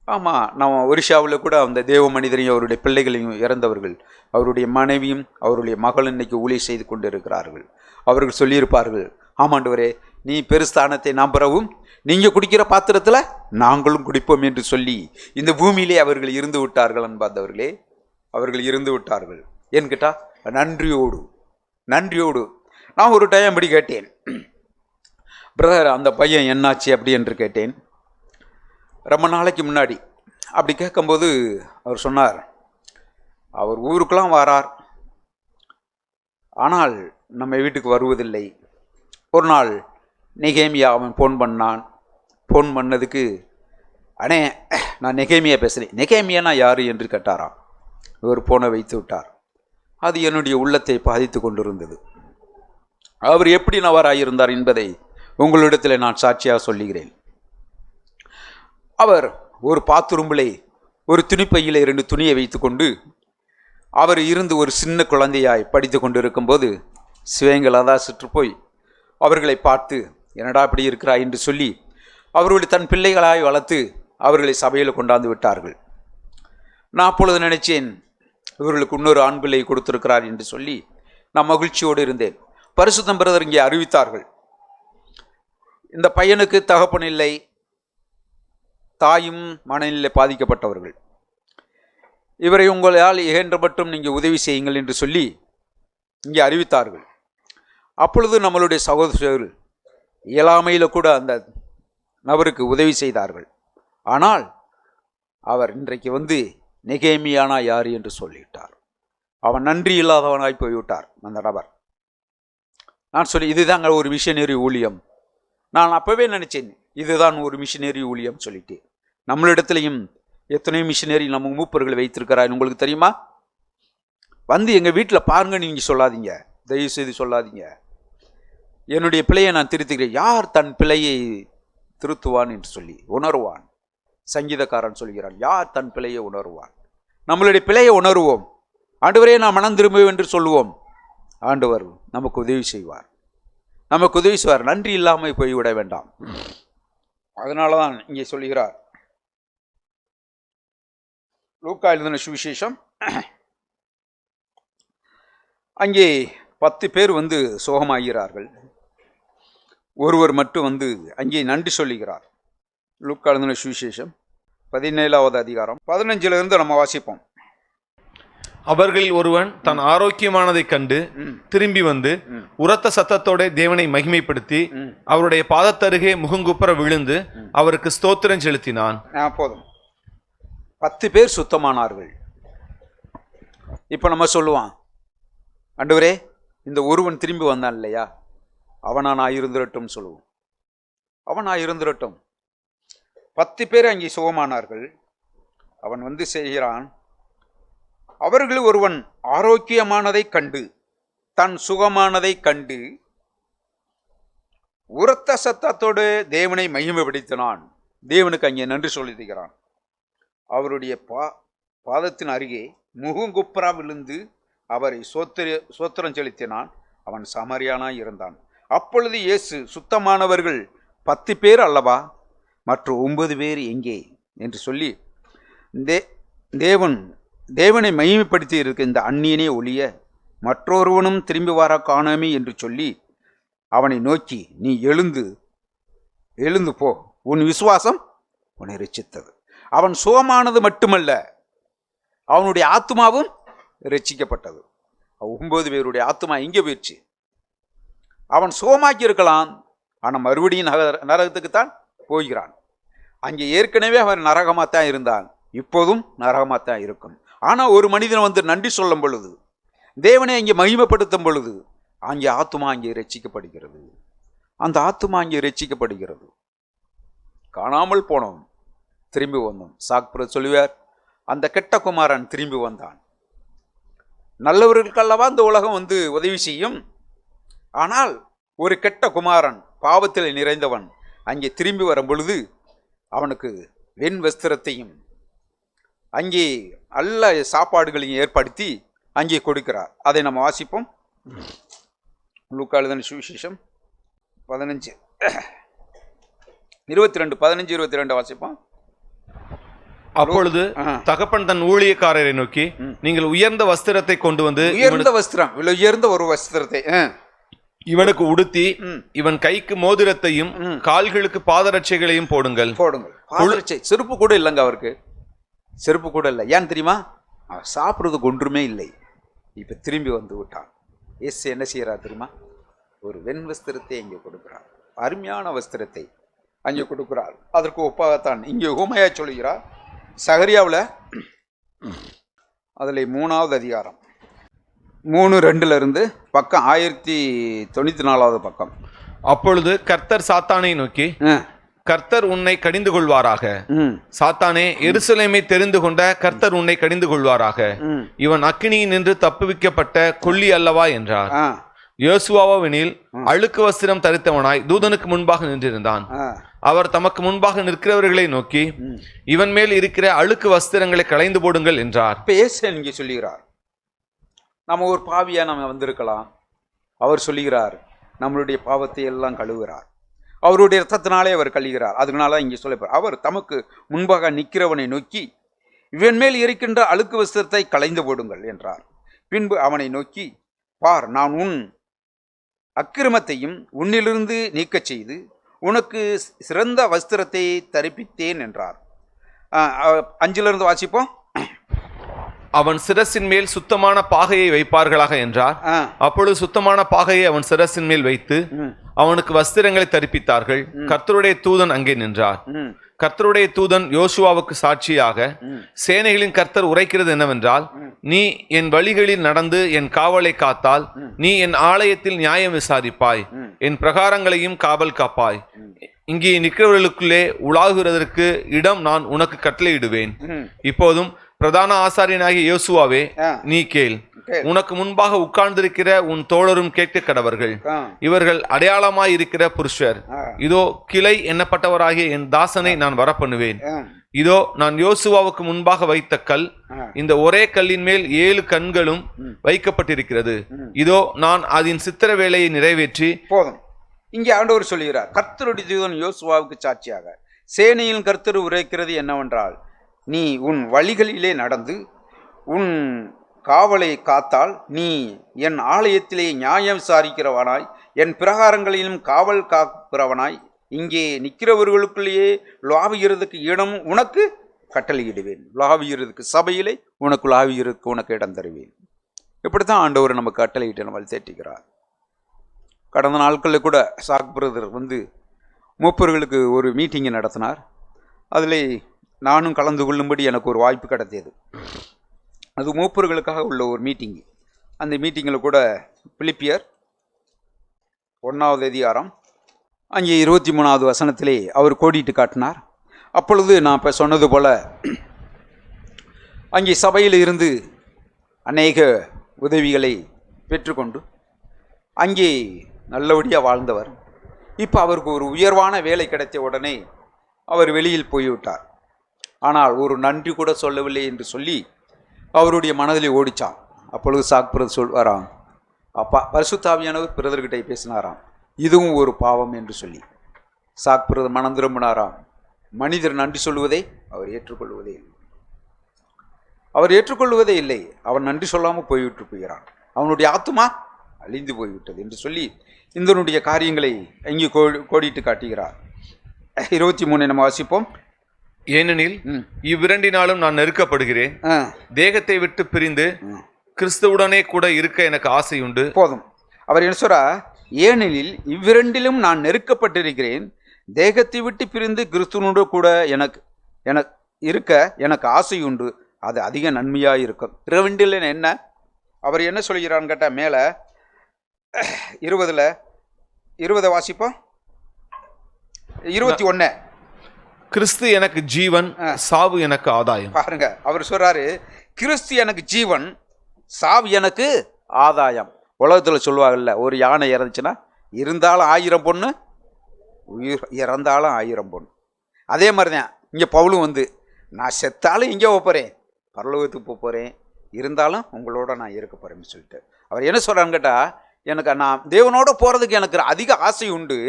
A: ஆமாம், நம்ம ஒரிஷாவில் கூட அந்த தேவ மனிதரையும் அவருடைய பிள்ளைகளையும் இறந்தவர்கள், அவருடைய மனைவியும் அவருடைய மகளும் இன்னைக்கு ஊழிய செய்து கொண்டு இருக்கிறார்கள். அவர்கள் சொல்லியிருப்பார்கள், ஆமாண்டவரே, நீ பெருஸ்தானத்தை நாம் பெறவும் நீங்கள் குடிக்கிற பாத்திரத்தில் நாங்களும் குடிப்போம் என்று சொல்லி இந்த பூமியிலே அவர்கள் இருந்து விட்டார்கள். அன்பார்ந்தவர்களே, அவர்கள் இருந்து விட்டார்கள். ஏன்னு கேட்டால் நன்றியோடு. நான் ஒரு டைம் அப்படி கேட்டேன், பிரதர் அந்த பையன் என்னாச்சு அப்படி என்று கேட்டேன். ரொம்ப நாளைக்கு முன்னாடி அப்படி கேட்கும்போது அவர் சொன்னார், அவர் ஊருக்கெல்லாம் வரார், ஆனால் நம்ம வீட்டுக்கு வருவதில்லை. ஒரு நாள் நெகேமியா அவன் ஃபோன் பண்ணதுக்கு, அண்ணே நான் நெகேமியா பேசுகிறேன், நெகேமியானா யார் என்று கேட்டாராம். இவர் ஃபோனை வைத்து விட்டார். அது என்னுடைய உள்ளத்தை பாதித்து கொண்டிருந்தது. அவர் எப்படி நபராயிருந்தார் என்பதை உங்களிடத்தில் நான் சாட்சியாக சொல்லுகிறேன். அவர் ஒரு பாத்துரும்பிலே ஒரு துணிப்பையில் 2 துணியை வைத்துக்கொண்டு அவர் இருந்து ஒரு சின்ன குழந்தையாய் படித்து கொண்டு இருக்கும்போது சிவங்கள் அதான் சுற்று போய் அவர்களை பார்த்து என்னடா இப்படி இருக்கிறாய் என்று சொல்லி அவர்களை தன் பிள்ளைகளாய் வளர்த்து அவர்களை சபையில் கொண்டாந்து விட்டார்கள். நான் அப்பொழுது நினைச்சேன், இவர்களுக்கு இன்னொரு ஆண் பிள்ளை கொடுத்திருக்கிறார் என்று சொல்லி நான் மகிழ்ச்சியோடு இருந்தேன். பரிசுத்தம் பிரதர் இங்கே அறிவித்தார்கள், இந்த பையனுக்கு தகப்பன் இல்லை, தாயும் மனநிலை பாதிக்கப்பட்டவர்கள், இவரை உங்களால் இயன்ற மட்டும் நீங்கள் உதவி செய்யுங்கள் என்று சொல்லி இங்கே அறிவித்தார்கள். அப்பொழுது நம்மளுடைய சகோதரர்கள் இயலாமையில் கூட அந்த நபருக்கு உதவி செய்தார்கள். ஆனால் அவர் இன்றைக்கு வந்து நெகேமியானா யார் என்று சொல்லிவிட்டார். அவன் நன்றி இல்லாதவனாய் போய்விட்டார் அந்த நபர். நான் சொல்லி இதுதாங்க ஒரு மிஷனரி ஊழியம். நான் அப்பவே நினைச்சேன் இதுதான் ஒரு மிஷனரி ஊழியம் சொல்லிட்டு. நம்மளிடத்துலையும் எத்தனையோ மிஷனரி நம்ம மூப்பர்களை வைத்திருக்கிறார். உங்களுக்கு தெரியுமா? வந்து எங்கள் வீட்டில் பாருங்க, நீங்கள் சொல்லாதீங்க, தயவு செய்து சொல்லாதீங்க. என்னுடைய பிழையை நான் திருத்துகிறேன். யார் தன் பிழையை திருத்துவான் என்று சொல்லி உணர்வான். சங்கீதக்காரன் சொல்கிறான், யார் தன் பிழையை உணர்வான். நம்மளுடைய பிழையை உணர்வோம். ஆண்டவரே நான் மனம் திரும்புவேன் என்று சொல்லுவோம். ஆண்டவர் நமக்கு உதவி செய்வார், நமக்கு உதவி செய்வார். நன்றி இல்லாமல் போய்விட வேண்டாம். அதனால தான் இங்கே சொல்லுகிறார், லூக்கா எழுதின சுவிசேஷம், அங்கே 10 பேர் வந்து சோகமாகிறார்கள். ஒருவர் மட்டும் வந்து அங்கே நன்றி சொல்லுகிறார். லூக்கா எழுதின சுவிசேஷம் 17வது அதிகாரம் 15 நம்ம வாசிப்போம்.
B: அவர்களில் ஒருவன் தன் ஆரோக்கியமானதை கண்டு திரும்பி வந்து உரத்த சத்தத்தோட தேவனை மகிமைப்படுத்தி அவருடைய பாதத்தருகே முகங்குப்புற விழுந்து அவருக்கு ஸ்தோத்திரம் செலுத்தினான்.
A: போதும். 10 பேர் சுத்தமானார்கள். இப்ப நம்ம சொல்லுவான், ஆண்டவரே இந்த ஒருவன் திரும்பி வந்தான் இல்லையா, அவனா இருந்துரட்டும் சொல்லுவோம். அவனா இருந்துரட்டும். 10 பேர் அங்கே சுகமானார்கள். அவன் வந்து செய்கிறான், அவர்கள் ஒருவன் ஆரோக்கியமானதை கண்டு தன் சுகமானதை கண்டு உரத்த சத்தத்தோடு தேவனை மகிமைப்படுத்தினான். தேவனுக்கு அங்கே நன்றி சொல்லியிருக்கிறான். அவருடைய பாதத்தின் அருகே முகங்குப்புறா விழுந்து அவரை சோத்திரம் செலுத்தினான். அவன் சமரியானாய் இருந்தான். அப்பொழுது இயேசு, சுத்தமானவர்கள் 10 பேர் அல்லவா, மற்ற 9 பேர் எங்கே என்று சொல்லி தேவனை மகிமைப்படுத்தி இருக்க இந்த அந்நியனே ஒழிய மற்றொருவனும் திரும்பி வர காணாமே என்று சொல்லி அவனை நோக்கி, நீ எழுந்து போ, உன் விசுவாசம் உன்னை ரட்சித்தது. அவன் சுகமானது மட்டுமல்ல, அவனுடைய ஆத்மாவும் ரட்சிக்கப்பட்டது. 9 பேருடைய ஆத்மா எங்கே போயிடுச்சு? அவன் சுகமாக்கி இருக்கலாம், ஆனால் மறுபடியும் நரகத்துக்குத்தான் போகிறான். அங்கே ஏற்கனவே அவன் நரகமாகத்தான் இருந்தான், இப்போதும் நரகமாகத்தான் இருக்கும். ஆனால் ஒரு மனிதன் வந்து நன்றி சொல்லும் பொழுது, தேவனை அங்கே மகிமைப்படுத்தும் பொழுது, அங்கே ஆத்மா அங்கே ரட்சிக்கப்படுகிறது. அந்த ஆத்மா அங்கே ரட்சிக்கப்படுகிறது. காணாமல் போனோம், திரும்பி வந்தோம். சாக்புர சொல்லுவார், அந்த கெட்ட குமாரன் திரும்பி வந்தான். நல்லவர்களுக்கல்லவா இந்த உலகம் வந்து உதவி செய்யும். ஆனால் ஒரு கெட்ட குமாரன், பாவத்தில் நிறைந்தவன் அங்கே திரும்பி வரும் பொழுது அவனுக்கு வெண் வஸ்திரத்தையும் அங்கே நல்ல சாப்பாடுகளையும் ஏற்படுத்தி அங்கே கொடுக்கிறார். அதை நம்ம வாசிப்போம். லூக்கா எழுதின சுவிசேஷம் 15:22 வாசிப்போம்.
B: அப்பொழுது தகப்பன் தன் ஊழியக்காரரை நோக்கி, நீங்கள் உயர்ந்த வஸ்திரத்தை கொண்டு வந்து,
A: உயர்ந்த ஒரு வஸ்திரத்தை
B: இவனுக்கு உடுத்தி இவன் கைக்கு மோதிரத்தையும் கால்களுக்கு பாதரட்சைகளையும் போடுங்கள்.
A: செருப்பு கூட இல்லைங்க அவருக்கு, செருப்பு கூட இல்லை. ஏன் தெரியுமா? அவன் சாப்பிட்றதுக்கு ஒன்றுமே இல்லை. இப்ப திரும்பி வந்து விட்டான். இயேசு என்ன செய்யறார் தெரியுமா? ஒரு வெண் வஸ்திரத்தை இங்கே கொடுக்கிறார், அருமையான வஸ்திரத்தை அங்கே கொடுக்கிறார். அதற்கு ஒப்பாகத்தான் இங்கே உமையா சொல்கிறார். சகரியாவில் அதில் 3வது அதிகாரம் 3:2 பக்கம் 1094 பக்கம்.
B: அப்பொழுது கர்த்தர் சாத்தானை நோக்கி, கர்த்தர் உன்னை கடிந்து கொள்வாராக. சாத்தானே, எருசலேமை தெரிந்து கொண்ட கர்த்தர் உன்னை கடிந்து கொள்வாராக. இவன் அக்கினியில் நின்று தப்புவிக்கப்பட்ட கொல்லி அல்லவா என்றார். யோசுவாவெனில் அழுக்கு வஸ்திரம் தரித்தவனாய் தூதனுக்கு முன்பாக நின்றிருந்தான். அவர் தமக்கு முன்பாக நிற்கிறவர்களை நோக்கி, இவன் மேல் இருக்கிற அழுக்கு வஸ்திரங்களை களைந்து போடுங்கள் என்றார்.
A: பேச நீங்க சொல்லுகிறார், நம்ம ஒரு பாவியா நம்ம வந்திருக்கலாம். அவர் சொல்லுகிறார், நம்மளுடைய பாவத்தை எல்லாம் கழுவுகிறார். அவருடைய ரத்தத்தினாலே அவர் கழுகிறார். அதனால இங்கே சொல்லப்பார், அவர் தமக்கு முன்பாக நிற்கிறவனை நோக்கி, இவன் மேல் இருக்கின்ற அழுக்கு வஸ்திரத்தை களைந்து போடுங்கள் என்றார். பின்பு அவனை நோக்கி, பார், நான் உன் அக்கிரமத்தையும் உன்னிலிருந்து நீக்கச் செய்து உனக்கு சிறந்த வஸ்திரத்தை தரிப்பித்தேன் என்றார். 5 வாசிப்போம்.
B: அவன் சிரசின் மேல் சுத்தமான பாகையை வைப்பார்களாக என்றார். அப்பொழுது சுத்தமான பாகையை அவன் சிரசின் மேல் வைத்து அவனுக்கு வஸ்திரங்களை தரிப்பித்தார்கள். கர்த்தருடைய தூதன் அங்கே நின்றார். கர்த்தருடைய தூதன் யோசுவாவுக்கு சாட்சியாக, சேனைகளின் கர்த்தர் உரைக்கிறது என்னவென்றால், நீ என் வழிகளில் நடந்து என் காவலை காத்தால் நீ என் ஆலயத்தில் நியாயம் விசாரிப்பாய், என் பிரகாரங்களையும் காவல் காப்பாய். இங்கே நிற்கிறவர்களுக்குள்ளே உலாகுறதற்கு இடம் நான் உனக்கு கட்டளையிடுவேன். இப்போதும் பிரதான ஆசாரியனாகிய யோசுவாவே, நீ கேள். உனக்கு முன்பாக உட்கார்ந்திருக்கிற உன் தோழரும் கேட்க கடவர்கள். இவர்கள் அடையாளமாய் இருக்கிற புருஷர். இதோ கிளை எண்ணப்பட்டவராகிய என் தாசனை நான் வரப்பண்ணுவேன். இதோ நான் யோசுவாவுக்கு முன்பாக வைத்த கல், இந்த ஒரே கல்லின் மேல் 7 கண்களும் வைக்கப்பட்டிருக்கிறது. இதோ நான் அதன் சித்திர வேலையை நிறைவேற்றி.
A: போதும். இங்கே ஆண்டவர் சொல்லுகிறார், கர்த்தருடைய தூதன் யோசுவாவுக்கு சாட்சியாக, சேனையின் கர்த்தர் உரைக்கிறது என்னவென்றால், நீ உன் வழிகளிலே நடந்து உன் காவலை காத்தால் நீ என் ஆலயத்திலே நியாயம் விசாரிக்கிறவனாய், என் பிரகாரங்களிலும் காவல் காக்கிறவனாய், இங்கே நிற்கிறவர்களுக்குள்ளேயே லாவுகிறதுக்கு இடம் உனக்கு கட்டளையிடுவேன். லாவுகிறதுக்கு சபையிலே உனக்கு லாவுகிறதுக்கு உனக்கு இடம் தருவேன். இப்படித்தான் ஆண்டவர் நமக்கு கட்டளையிட்டு நம்ம தேட்டிக்கிறார். கடந்த நாட்களில் கூட சாக் பிரதர் மூப்பர்களுக்கு ஒரு மீட்டிங்கை நடத்தினார். அதில் நானும் கலந்து கொள்ளும்படி எனக்கு ஒரு வாய்ப்பு கிடைத்தது. அது மூப்பர்களுக்காக உள்ள ஒரு மீட்டிங்கு. அந்த மீட்டிங்கில் கூட பிலிப்பியர் 1வது அதிகாரம் அங்கே 23வது வசனத்திலே அவர் கோடிட்டு காட்டினார். அப்பொழுது நான் இப்போ சொன்னது போல் அங்கே சபையில் இருந்து அநேக உதவிகளை பெற்றுக்கொண்டு அங்கே நல்லபடியாக வாழ்ந்தவர். இப்போ அவருக்கு ஒரு உயர்வான வேலை கிடைத்த உடனே அவர் வெளியில் போய்விட்டார். ஆனால் ஒரு நன்றி கூட சொல்லவில்லை என்று சொல்லி அவருடைய மனதிலே ஓடிச்சான். அப்பொழுது சாக் பிரதர் சொல்வாராம், அப்பா பரிசுத்தாவியானவர் பிரதர்கிட்ட பேசினாராம், இதுவும் ஒரு பாவம் என்று சொல்லி. சாக் பிரதர் மனம் திரும்பினாராம். மனிதர் நன்றி சொல்லுவதை அவர் ஏற்றுக்கொள்வதே இல்லை. அவர் ஏற்றுக்கொள்வதே இல்லை. அவன் நன்றி சொல்லாமல் போய்விட்டு போகிறான். அவனுடைய ஆத்துமா அழிந்து போய்விட்டது என்று சொல்லி இந்தனுடைய காரியங்களை இங்கே கோடிட்டு காட்டுகிறார். 23 நம்ம வாசிப்போம்.
B: ஏனெனில் இவ்விரண்டினாலும் நான் நெருக்கப்படுகிறேன். தேகத்தை விட்டு பிரிந்து கிறிஸ்துவுடனே கூட இருக்க எனக்கு ஆசை உண்டு.
A: போதும். அவர் என்ன சொல்றா, ஏனெனில் இவ்விரண்டிலும் நான் நெருக்கப்பட்டிருக்கிறேன், தேகத்தை விட்டு பிரிந்து கிறிஸ்துவோடு கூட எனக்கு இருக்க எனக்கு ஆசை உண்டு, அது அதிக நன்மையாக இருக்கும். இரண்டில் என்ன அவர் என்ன சொல்கிறான்னு கேட்டால், மேலே 20 வாசிப்போம். 21
B: கிறிஸ்து எனக்கு ஜீவன், சாவு எனக்கு ஆதாயம்.
A: பாருங்க, அவர் சொல்றாரு, கிறிஸ்து எனக்கு ஜீவன், சாவு எனக்கு ஆதாயம். உலகத்தில் சொல்லுவாங்கல்ல, ஒரு யானை இறந்துச்சுன்னா இருந்தாலும் 1000 பொண்ணு, உயிர் இறந்தாலும் 1000 பொண்ணு. அதே மாதிரி தான் இங்கே பவுலும் நான் செத்தாலும் இங்கே போகிறேன், பரலோகத்துக்கு போகிறேன், இருந்தாலும் உங்களோட நான் இருக்க போகிறேன்னு சொல்லிட்டு அவர் என்ன சொல்கிறான்னு கேட்டால், எனக்கு நான் தேவனோட போகிறதுக்கு எனக்கு அதிக ஆசை உண்டு,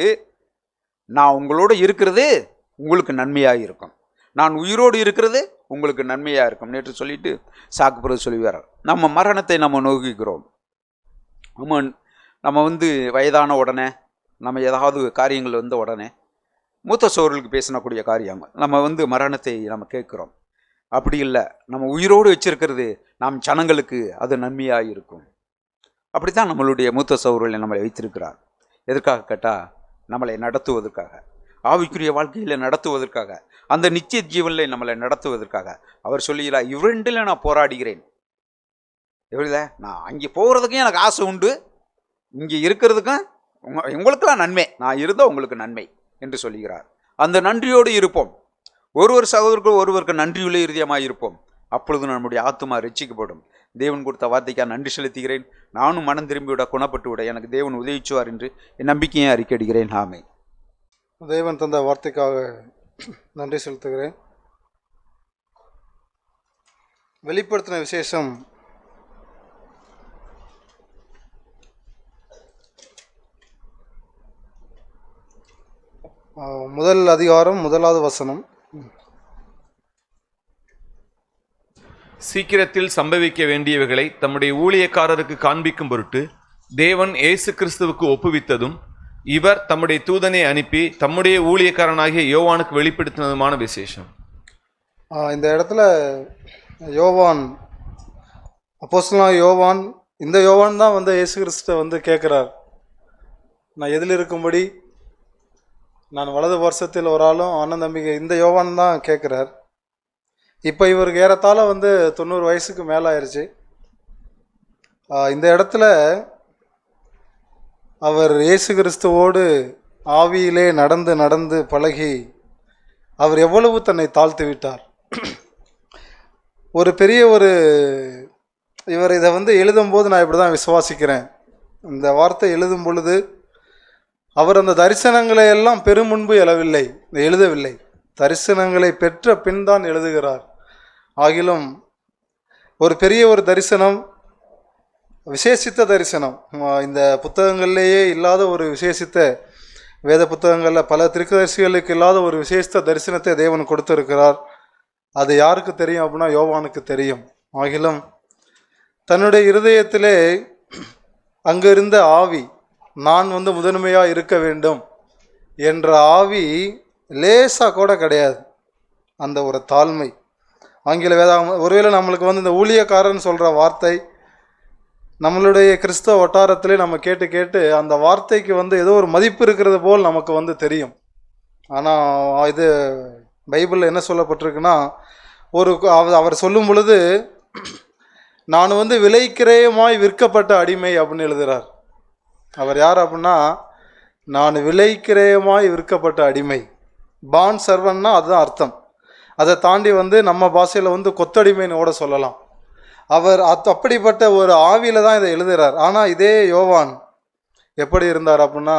A: நான் உங்களோட இருக்கிறது உங்களுக்கு நன்மையாக இருக்கும், நான் உயிரோடு இருக்கிறது உங்களுக்கு நன்மையாக இருக்கும் நேற்று சொல்லிட்டு சாக்கு பிறகு சொல்லுவார். நம்ம மரணத்தை நம்ம நோக்கிக்கிறோம். நம்ம வயதான உடனே நம்ம ஏதாவது காரியங்கள் வந்த உடனே மூத்த சோழர்களுக்கு பேசினக்கூடிய காரியங்கள் நம்ம மரணத்தை நம்ம கேட்குறோம். அப்படி இல்லை, நம்ம உயிரோடு வச்சிருக்கிறது நாம் ஜனங்களுக்கு அது நன்மையாக இருக்கும். அப்படித்தான் நம்மளுடைய மூத்த சோழர்களை நம்மளை வைத்திருக்கிறார். எதற்காக கேட்டால், நம்மளை நடத்துவதற்காக, ஆவிக்குரிய வாழ்க்கையில் நடத்துவதற்காக, அந்த நித்திய ஜீவனில் நம்மளை நடத்துவதற்காக. அவர் சொல்லுகிறார், இவரெண்டில் நான் போராடுகிறேன். இவரில் நான் அங்கே போகிறதுக்கும் எனக்கு ஆசை உண்டு, இங்கே இருக்கிறதுக்கும் உங்களுக்கெல்லாம் நன்மை, நான் இருந்தால் உங்களுக்கு நன்மை என்று சொல்லுகிறார். அந்த நன்றியோடு இருப்போம். ஒருவர் சகோதரர்கள் ஒருவருக்கு நன்றியுள்ள இருதயமாக இருப்போம். அப்பொழுது நம்முடைய ஆத்துமா ரட்சிக்கப்படும். தேவன் கொடுத்த வார்த்தைக்காக நன்றி செலுத்துகிறேன். நானும் மனம் திரும்பிவிட குணப்பட்டு விட எனக்கு தேவன் உதவிச்சுவார் என்று என் நம்பிக்கையை அறிக்கையிடுகிறேன். ஆமென்.
C: தேவன் தந்த வார்த்தைக்காக நன்றி செலுத்துகிறேன். வெளிப்படுத்தின விசேஷம் 1 அதிகாரம் 1வது வசனம்.
B: சீக்கிரத்தில் சம்பவிக்க வேண்டியவைகளை தம்முடைய ஊழியக்காரருக்கு காண்பிக்கும் பொருட்டு தேவன் இயேசு கிறிஸ்துவுக்கு ஒப்புவித்ததும் இவர் தம்முடைய தூதனை அனுப்பி தம்முடைய ஊழியக்காரனாகிய யோவானுக்கு வெளிப்படுத்தினதுமான விசேஷம்.
C: இந்த இடத்துல யோவான், அப்போஸ்தலனாகிய யோவான், இந்த யோவான் தான் வந்து இயேசு கிறிஸ்துவை கேட்குறார், நான் எதில் இருக்கும்படி நான் வலது வருஷத்தில் ஒரு ஆளும் அண்ணன் தம்பிக்கு. இந்த யோவான் தான் கேட்குறார். இப்போ இவருக்கு ஏறத்தாழ 90 வயசுக்கு மேலே ஆயிடுச்சு. இந்த இடத்துல அவர் இயேசு கிறிஸ்துவோடு ஆவியிலே நடந்து நடந்து பழகி அவர் எவ்வளவு தன்னை தாழ்த்தி விட்டார். ஒரு பெரிய இவர் இதை எழுதும்போது நான் இப்படி தான் விசுவாசிக்கிறேன். இந்த வார்த்தை எழுதும் பொழுது அவர் அந்த தரிசனங்களை எல்லாம் பெரும் முன்பு எழுதவில்லை. தரிசனங்களை பெற்ற பின் தான் எழுதுகிறார். ஆகிலும் ஒரு பெரிய தரிசனம், விசேஷித்த தரிசனம், இந்த புத்தகங்கள்லேயே இல்லாத ஒரு விசேஷித்த, வேத புத்தகங்களில் பல தீர்க்கதரிசிகளுக்கு இல்லாத ஒரு விசேஷித்த தரிசனத்தை தேவன் கொடுத்திருக்கிறார். அது யாருக்கு தெரியும் அப்படின்னா யோவானுக்கு தெரியும். ஆகிலும் தன்னுடைய இருதயத்திலே அங்கே இருந்த ஆவி, நான் முதன்மையாக இருக்க வேண்டும் என்ற ஆவி லேசாக கூட கிடையாது. அந்த ஒரு தாழ்மை, ஆங்கில வேதாகம், ஒருவேளை நம்மளுக்கு இந்த ஊழியக்காரன் சொல்கிற வார்த்தை நம்மளுடைய கிறிஸ்தவ வட்டாரத்திலே நம்ம கேட்டு கேட்டு அந்த வார்த்தைக்கு ஏதோ ஒரு மதிப்பு இருக்கிறது போல் நமக்கு தெரியும். ஆனால் இது பைபிளில் என்ன சொல்லப்பட்டிருக்குன்னா, அவர் சொல்லும் பொழுது நான் விலைக்கிரயமாய் விற்கப்பட்ட அடிமை அப்படின்னு எழுதுகிறார். அவர் யார் அப்படின்னா, நான் விலைக்கிரயமாய் விற்கப்பட்ட அடிமை. பான் சர்வன்னா அதுதான் அர்த்தம். அதை தாண்டி நம்ம பாஷையில் கொத்தடிமைன்னு கூட சொல்லலாம். அவர் அப்படிப்பட்ட ஒரு ஆவியில் தான் இதை எழுதுகிறார். ஆனால் இதே யோவான் எப்படி இருந்தார் அப்படின்னா,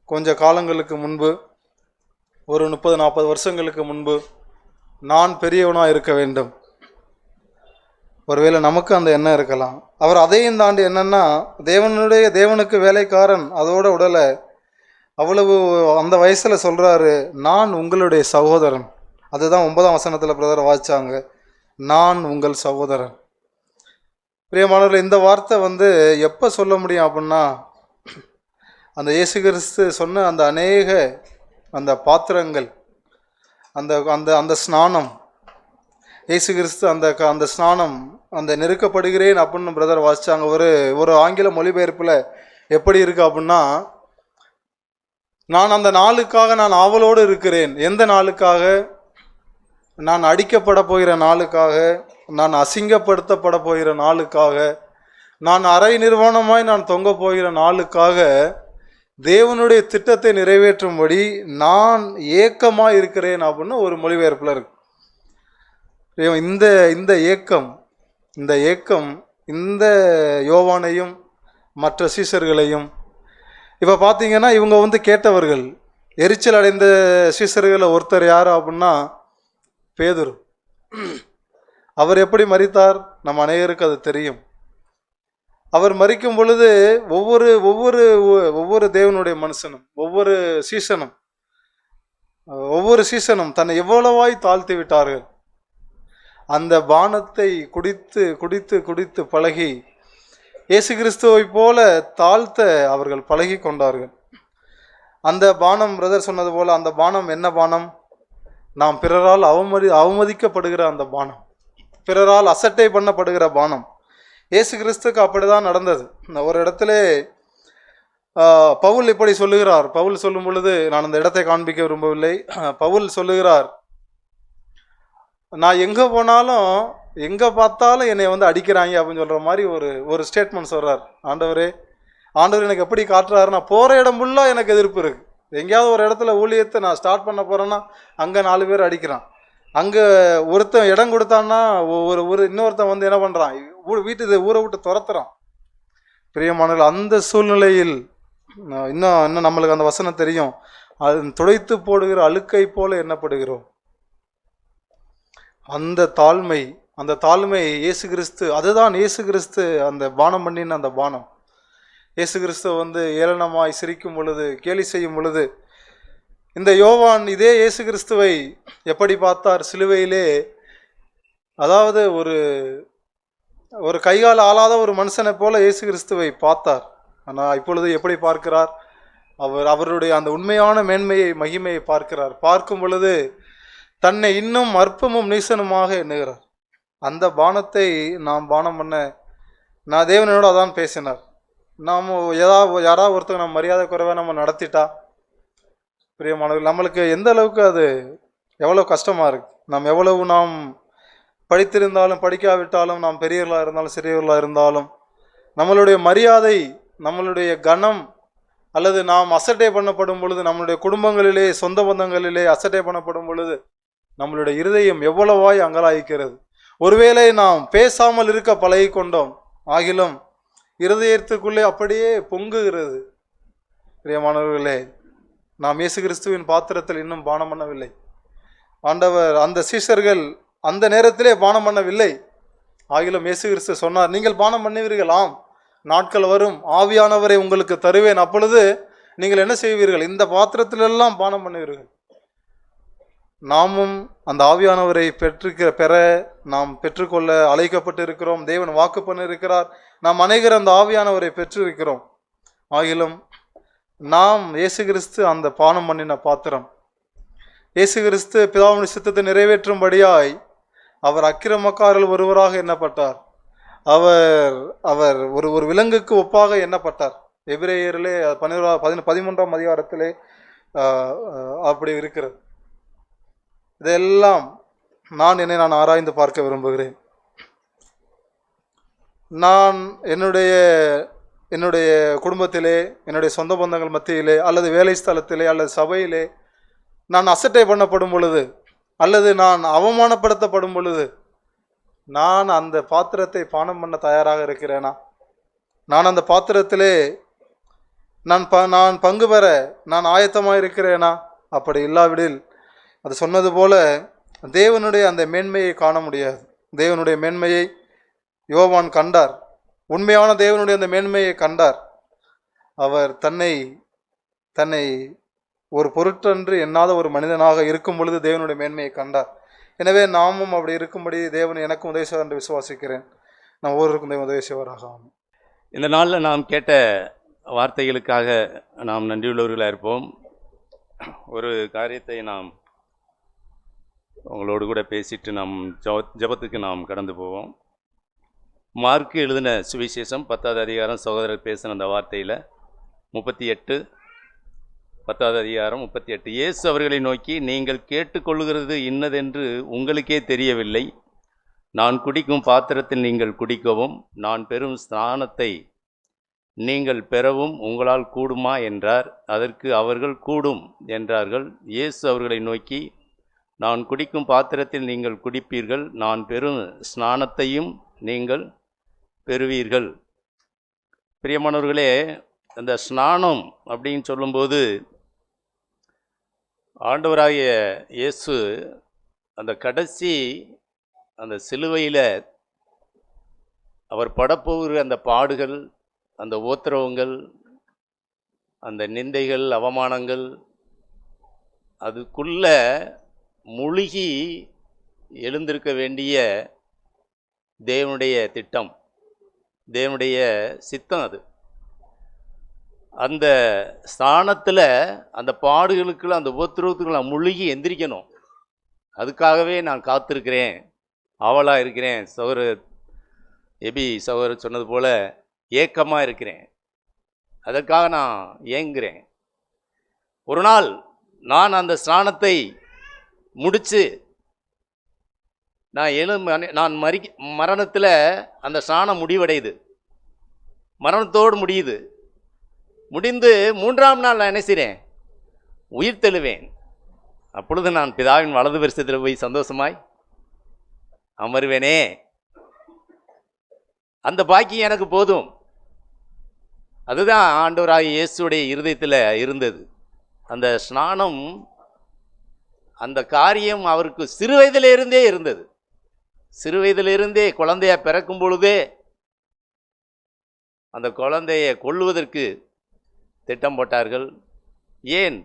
C: கொஞ்ச காலங்களுக்கு முன்பு, ஒரு 30-40 வருஷங்களுக்கு முன்பு, நான் பெரியவனாக இருக்க வேண்டும். ஒருவேளை நமக்கு அந்த எண்ணம் இருக்கலாம். அவர் அதையும் தாண்டி என்னன்னா, தேவனுக்கு வேலைக்காரன் அதோட உடலை அவ்வளவு அந்த வயசில் சொல்கிறாரு, நான் உங்களுடைய சகோதரன். அதுதான் 9ஆம் வசனத்தில் பிரதர் வாசிச்சாங்க, நான் உங்கள் சகோதரன். பிரியமானவர்கள், இந்த வார்த்தை எப்போ சொல்ல முடியும் அப்படின்னா, அந்த இயேசு கிறிஸ்து சொன்ன அந்த அநேக அந்த பாத்திரங்கள், அந்த அந்த அந்த ஸ்நானம், இயேசு கிறிஸ்து அந்த ஸ்நானம், அந்த நெருக்கப்படுகிறேன் அப்படின்னு பிரதர் வாசித்தாங்க. ஒரு ஆங்கில மொழிபெயர்ப்பில் எப்படி இருக்கு அப்படின்னா, நான் அந்த நாளுக்காக நான் ஆவலோடு இருக்கிறேன். எந்த நாளுக்காக? நான் அடிக்கப்பட போகிற நாளுக்காக, நான் அசிங்கப்படுத்தப்பட போகிற நாளுக்காக, நான் அரை நிர்வாணமாய் நான் தொங்க போகிற நாளுக்காக, தேவனுடைய திட்டத்தை நிறைவேற்றும்படி நான் ஏக்கமாக இருக்கிறேன் அப்படின்னு ஒரு மொழிபெயர்ப்பில் இருக்கு. இந்த ஏக்கம் இந்த யோவானையும் மற்ற சீசர்களையும், இப்போ பார்த்தீங்கன்னா இவங்க கேட்டவர்கள், எரிச்சல் அடைந்த சீசர்களில் ஒருத்தர் யார் அப்படின்னா பேதுரு. அவர் எப்படி மரித்தார் நம்ம அனைவருக்கு அது தெரியும். அவர் மரிக்கும் பொழுது ஒவ்வொரு தேவனுடைய மனுஷனும், ஒவ்வொரு சீசனும் தன்னை எவ்வளவாய் தாழ்த்தி விட்டார்கள். அந்த பானத்தை குடித்து குடித்து குடித்து பழகி இயேசு கிறிஸ்துவை போல தாழ்த்த அவர்கள் பழகி கொண்டார்கள். அந்த பானம், பிரதர் சொன்னது போல, அந்த பானம் என்ன பானம்? நாம் பிறரால் அவமதிக்கப்படுகிற அந்த பானம், பிறரால் அசட்டை பண்ணப்படுகிற பானம். இயேசு கிறிஸ்துக்கு அப்படிதான் நடந்தது. ஒரு இடத்துல பவுல் இப்படி சொல்லுகிறார். பவுல் சொல்லும் பொழுது, நான் அந்த இடத்தை காண்பிக்க விரும்பவில்லை, பவுல் சொல்லுகிறார், நான் எங்கே போனாலும் எங்கே பார்த்தாலும் என்னை அடிக்கிறாங்க அப்படின்னு சொல்கிற மாதிரி ஒரு ஸ்டேட்மெண்ட் சொல்கிறார். ஆண்டவர் எனக்கு எப்படி காட்டுறாரு, நான் போகிற இடம் ஃபுல்லாக எனக்கு எதிர்ப்பு இருக்குது. எங்கேயாவது ஒரு இடத்துல ஊழியத்தை நான் ஸ்டார்ட் பண்ண போகிறேன்னா அங்கே 4 பேர் அடிக்கிறான், அங்கே ஒருத்தன் இடம் கொடுத்தான்னா இன்னொருத்தன் வந்து என்ன பண்ணுறான், ஊரை விட்டு துரத்துறான். பிரியமானவர்கள், அந்த சூழ்நிலையில் இன்னும் நம்மளுக்கு அந்த வசனம் தெரியும், அது துடைத்து போடுகிற அழுக்கை போல எண்ணப்படுகிறோம். அந்த தாழ்மை இயேசு கிறிஸ்து, அதுதான் இயேசு கிறிஸ்து அந்த பானம் பண்ணின அந்த பானம். இயேசு கிறிஸ்து வந்து ஏளனமாய் சிரிக்கும் பொழுது, கேலி செய்யும் பொழுது, இந்த யோவான் இதே இயேசு கிறிஸ்துவை எப்படி பார்த்தார் சிலுவையிலே? அதாவது ஒரு கைகால் ஆளாத ஒரு மனுஷனை போல இயேசு கிறிஸ்துவை பார்த்தார். ஆனால் இப்பொழுது எப்படி பார்க்கிறார்? அவருடைய அந்த உண்மையான மேன்மையை, மகிமையை பார்க்கிறார். பார்க்கும் பொழுது தன்னை இன்னும் அற்பமும் நீசனுமாக எண்ணுகிறார். அந்த பானத்தை நாம் பானம் பண்ண, நான் தேவனோடு அதான் பேசினார். நாம் யாராவது ஒருத்தங்க நம்ம மரியாதை குறைவாக நம்ம நடத்திட்டா, பிரியமானவர்கள், நம்மளுக்கு எந்த அளவுக்கு அது எவ்வளோ கஷ்டமாக இருக்குது. நாம் படித்திருந்தாலும் படிக்காவிட்டாலும், நாம் பெரியவர்களாக இருந்தாலும் சிறியவர்களாக இருந்தாலும், நம்மளுடைய மரியாதை, நம்மளுடைய கனம், அல்லது நாம் அசட்டை பண்ணப்படும் பொழுது, நம்மளுடைய குடும்பங்களிலே சொந்த பந்தங்களிலே அசட்டை பண்ணப்படும் பொழுது நம்மளுடைய இருதயம் எவ்வளவாய் அங்கலாய்க்கிறது. ஒருவேளை நாம் பேசாமல் இருக்க பழகி கொண்டோம், ஆகிலும் இருதயத்துக்குள்ளே அப்படியே பொங்குகிறது. பிரியமானவர்களே, நாம் இயேசு கிறிஸ்துவின் பாத்திரத்தில் இன்னும் பானம் பண்ணவில்லை. ஆண்டவர் அந்த சீஷர்கள் அந்த நேரத்திலே பானம் பண்ணவில்லை. ஆகிலும் இயேசு கிறிஸ்து சொன்னார், நீங்கள் பானம் பண்ணுவீர்களாம், நாட்கள் வரும், ஆவியானவரை உங்களுக்கு தருவேன், அப்பொழுது நீங்கள் என்ன செய்வீர்கள்? இந்த பாத்திரத்திலெல்லாம் பானம் பண்ணுவீர்கள். நாமும் அந்த ஆவியானவரை பெற நாம் பெற்றுக்கொள்ள அழைக்கப்பட்டு இருக்கிறோம். தேவன் வாக்கு பண்ணியிருக்கிறார். நாம் அனைவரும் அந்த ஆவியானவரை பெற்றிருக்கிறோம். ஆகிலும் நாம் இயேசு கிறிஸ்து அந்த பானம் பண்ணின பாத்திரம். இயேசு கிறிஸ்து பிதாவின் சித்தத்தை நிறைவேற்றும்படியாய் அவர் அக்கிரமக்காரர்கள் ஒருவராக எண்ணப்பட்டார். அவர் ஒரு விலங்குக்கு ஒப்பாக எண்ணப்பட்டார். எபிரேயரிலே 13ஆம் அதிகாரத்திலே அப்படி இருக்கிறது. இதெல்லாம் என்னை ஆராய்ந்து பார்க்க விரும்புகிறேன். நான் என்னுடைய குடும்பத்திலே, என்னுடைய சொந்த பந்தங்கள் மத்தியிலே, அல்லது வேலை ஸ்தலத்திலே, அல்லது சபையிலே நான் அசட்டை பண்ணப்படும் பொழுது, அல்லது நான் அவமானப்படுத்தப்படும் பொழுது, நான் அந்த பாத்திரத்தை பானம் பண்ண தயாராக இருக்கிறேனா? நான் அந்த பாத்திரத்திலே நான் பங்கு பெற நான் ஆயத்தமாக இருக்கிறேனா? அப்படி இல்லாவிடில், அது சொன்னது போல தேவனுடைய அந்த மேன்மையை காண முடியாது. தேவனுடைய மேன்மையை யோவான் கண்டார். உண்மையான தேவனுடைய அந்த மேன்மையை கண்டார். அவர் தன்னை ஒரு பொருட்டன்று எண்ணாத ஒரு மனிதனாக இருக்கும் பொழுது தேவனுடைய மேன்மையை கண்டார். எனவே நாமும் அப்படி இருக்கும்படி தேவன் எனக்கும் உதவி செய்வார் என்று விசுவாசிக்கிறேன். நான் ஒவ்வொருவருக்கும் தேவன் உதவி செய்வாராக.
D: இந்த நாளில் நாம் கேட்ட வார்த்தைகளுக்காக நாம் நன்றியுள்ளவர்களாக இருப்போம். ஒரு காரியத்தை நாம் உங்களோடு கூட பேசிட்டு நாம் ஜபத்துக்கு நாம் கடந்து போவோம். மார்க்கு எழுதின சுவிசேஷம் 10வது அதிகாரம், சகோதரர் பேசின அந்த வார்த்தையில் 38, 10வது அதிகாரம் 38. இயேசு அவர்களை நோக்கி, நீங்கள் கேட்டுக்கொள்கிறது இன்னதென்று உங்களுக்கே தெரியவில்லை. நான் குடிக்கும் பாத்திரத்தில் நீங்கள் குடிக்கவும், நான் பெறும் ஸ்நானத்தை நீங்கள் பெறவும் உங்களால் கூடுமா என்றார். அதற்கு அவர்கள் கூடும் என்றார்கள். இயேசு அவர்களை நோக்கி, நான் குடிக்கும் பாத்திரத்தில் நீங்கள் குடிப்பீர்கள், நான் பெறும் ஸ்நானத்தையும் நீங்கள் பெறுவீர்கள். பிரியமானவர்களே, அந்த ஸ்நானம் அப்படின்னு சொல்லும்போது ஆண்டவராகிய இயேசு அந்த கடைசி அந்த சிலுவையில் அவர் படப்போகிற அந்த பாடுகள், அந்த உபத்திரவங்கள், அந்த நிந்தைகள், அவமானங்கள், அதுக்குள்ள முழுகி எழுந்திருக்க வேண்டிய தேவனுடைய திட்டம், தேவனுடைய சித்தம். அது அந்த ஸ்தானத்தில் அந்த பாடுகளுக்குள்ள, அந்த உபத்திரவத்துக்குள்ள நான் முழுகி எந்திரிக்கணும். அதுக்காகவே நான் காத்திருக்கிறேன், ஆவலாக இருக்கிறேன். சகோதரர் சொன்னது போல் ஏக்கமாக இருக்கிறேன். அதற்காக நான் ஏங்குகிறேன். ஒரு நாள் நான் அந்த ஸ்நானத்தை முடித்து நான் மரணத்தில் அந்த ஸ்நானம் முடிவடையுது, மரணத்தோடு முடிந்து 3ஆம் நாள் நான் என்ன செய்கிறேன்? உயிர் தெழுவேன். அப்பொழுது நான் பிதாவின் வலது பரிசத்தில் போய் சந்தோஷமாய் அமருவேனே. அந்த பாக்கியம் எனக்கு போதும். அதுதான் ஆண்டவராகிய இயேசுடைய இருதயத்தில் இருந்தது. அந்த ஸ்நானம், அந்த காரியம் அவருக்கு சிறு வயதிலிருந்தே இருந்தது. சிறு வயதிலிருந்தே, குழந்தைய பிறக்கும் பொழுதே அந்த குழந்தையை கொல்லுவதற்கு திட்டம் போட்டார்கள். ஏன்?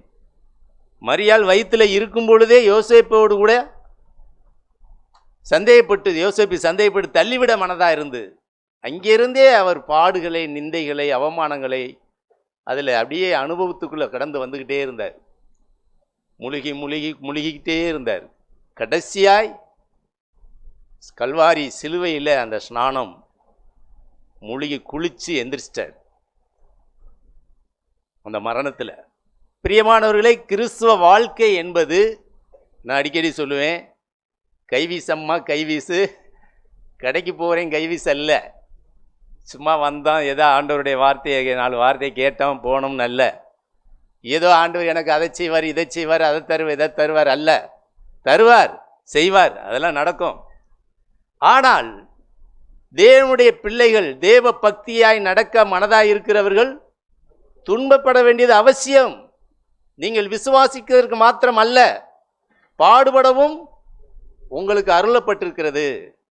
D: மரியாள் வயிற்றில் இருக்கும் பொழுதே யோசேப்போடு கூட யோசேப்பு சந்தேகப்பட்டு தள்ளிவிட மனதாக இருந்து, அங்கிருந்தே அவர் பாடுகளை, நிந்தைகளை, அவமானங்களை அதில் அப்படியே அனுபவத்துக்குள்ளே கடந்து வந்துக்கிட்டே இருந்தார். முழுகிக்கிட்டே இருந்தார். கடைசியாய் கல்வாரி சிலுவையில் அந்த ஸ்நானம் முழுகி குளிச்சு எந்திரிச்சிட்டார் அந்த மரணத்தில். பிரியமானவர்களே, கிறிஸ்துவ வாழ்க்கை என்பது, நான் அடிக்கடி சொல்லுவேன், கைவீசம்மா கைவீசு, கடைக்கு போகிறேன் கைவீசு அல்ல. சும்மா வந்தோம், ஏதோ ஆண்டவருடைய வார்த்தையை 4 வார்த்தையை கேட்டோம் போனோம்னு அல்ல. ஏதோ ஆண்டவர் எனக்கு அதை செய்வார், இதை செய்வார், அதை தருவார், இதை தருவார் அல்ல. தருவார், செய்வார், அதெல்லாம் நடக்கும். ஆனால் தேவனுடைய பிள்ளைகள், தேவ பக்தியாய் நடக்க மனதாய் இருக்கிறவர்கள் துன்பப்பட வேண்டியது அவசியம். நீங்கள் விசுவாசிக்கிறதற்கு மாத்திரம் அல்ல, பாடுபடவும் உங்களுக்கு அருளப்பட்டிருக்கிறது.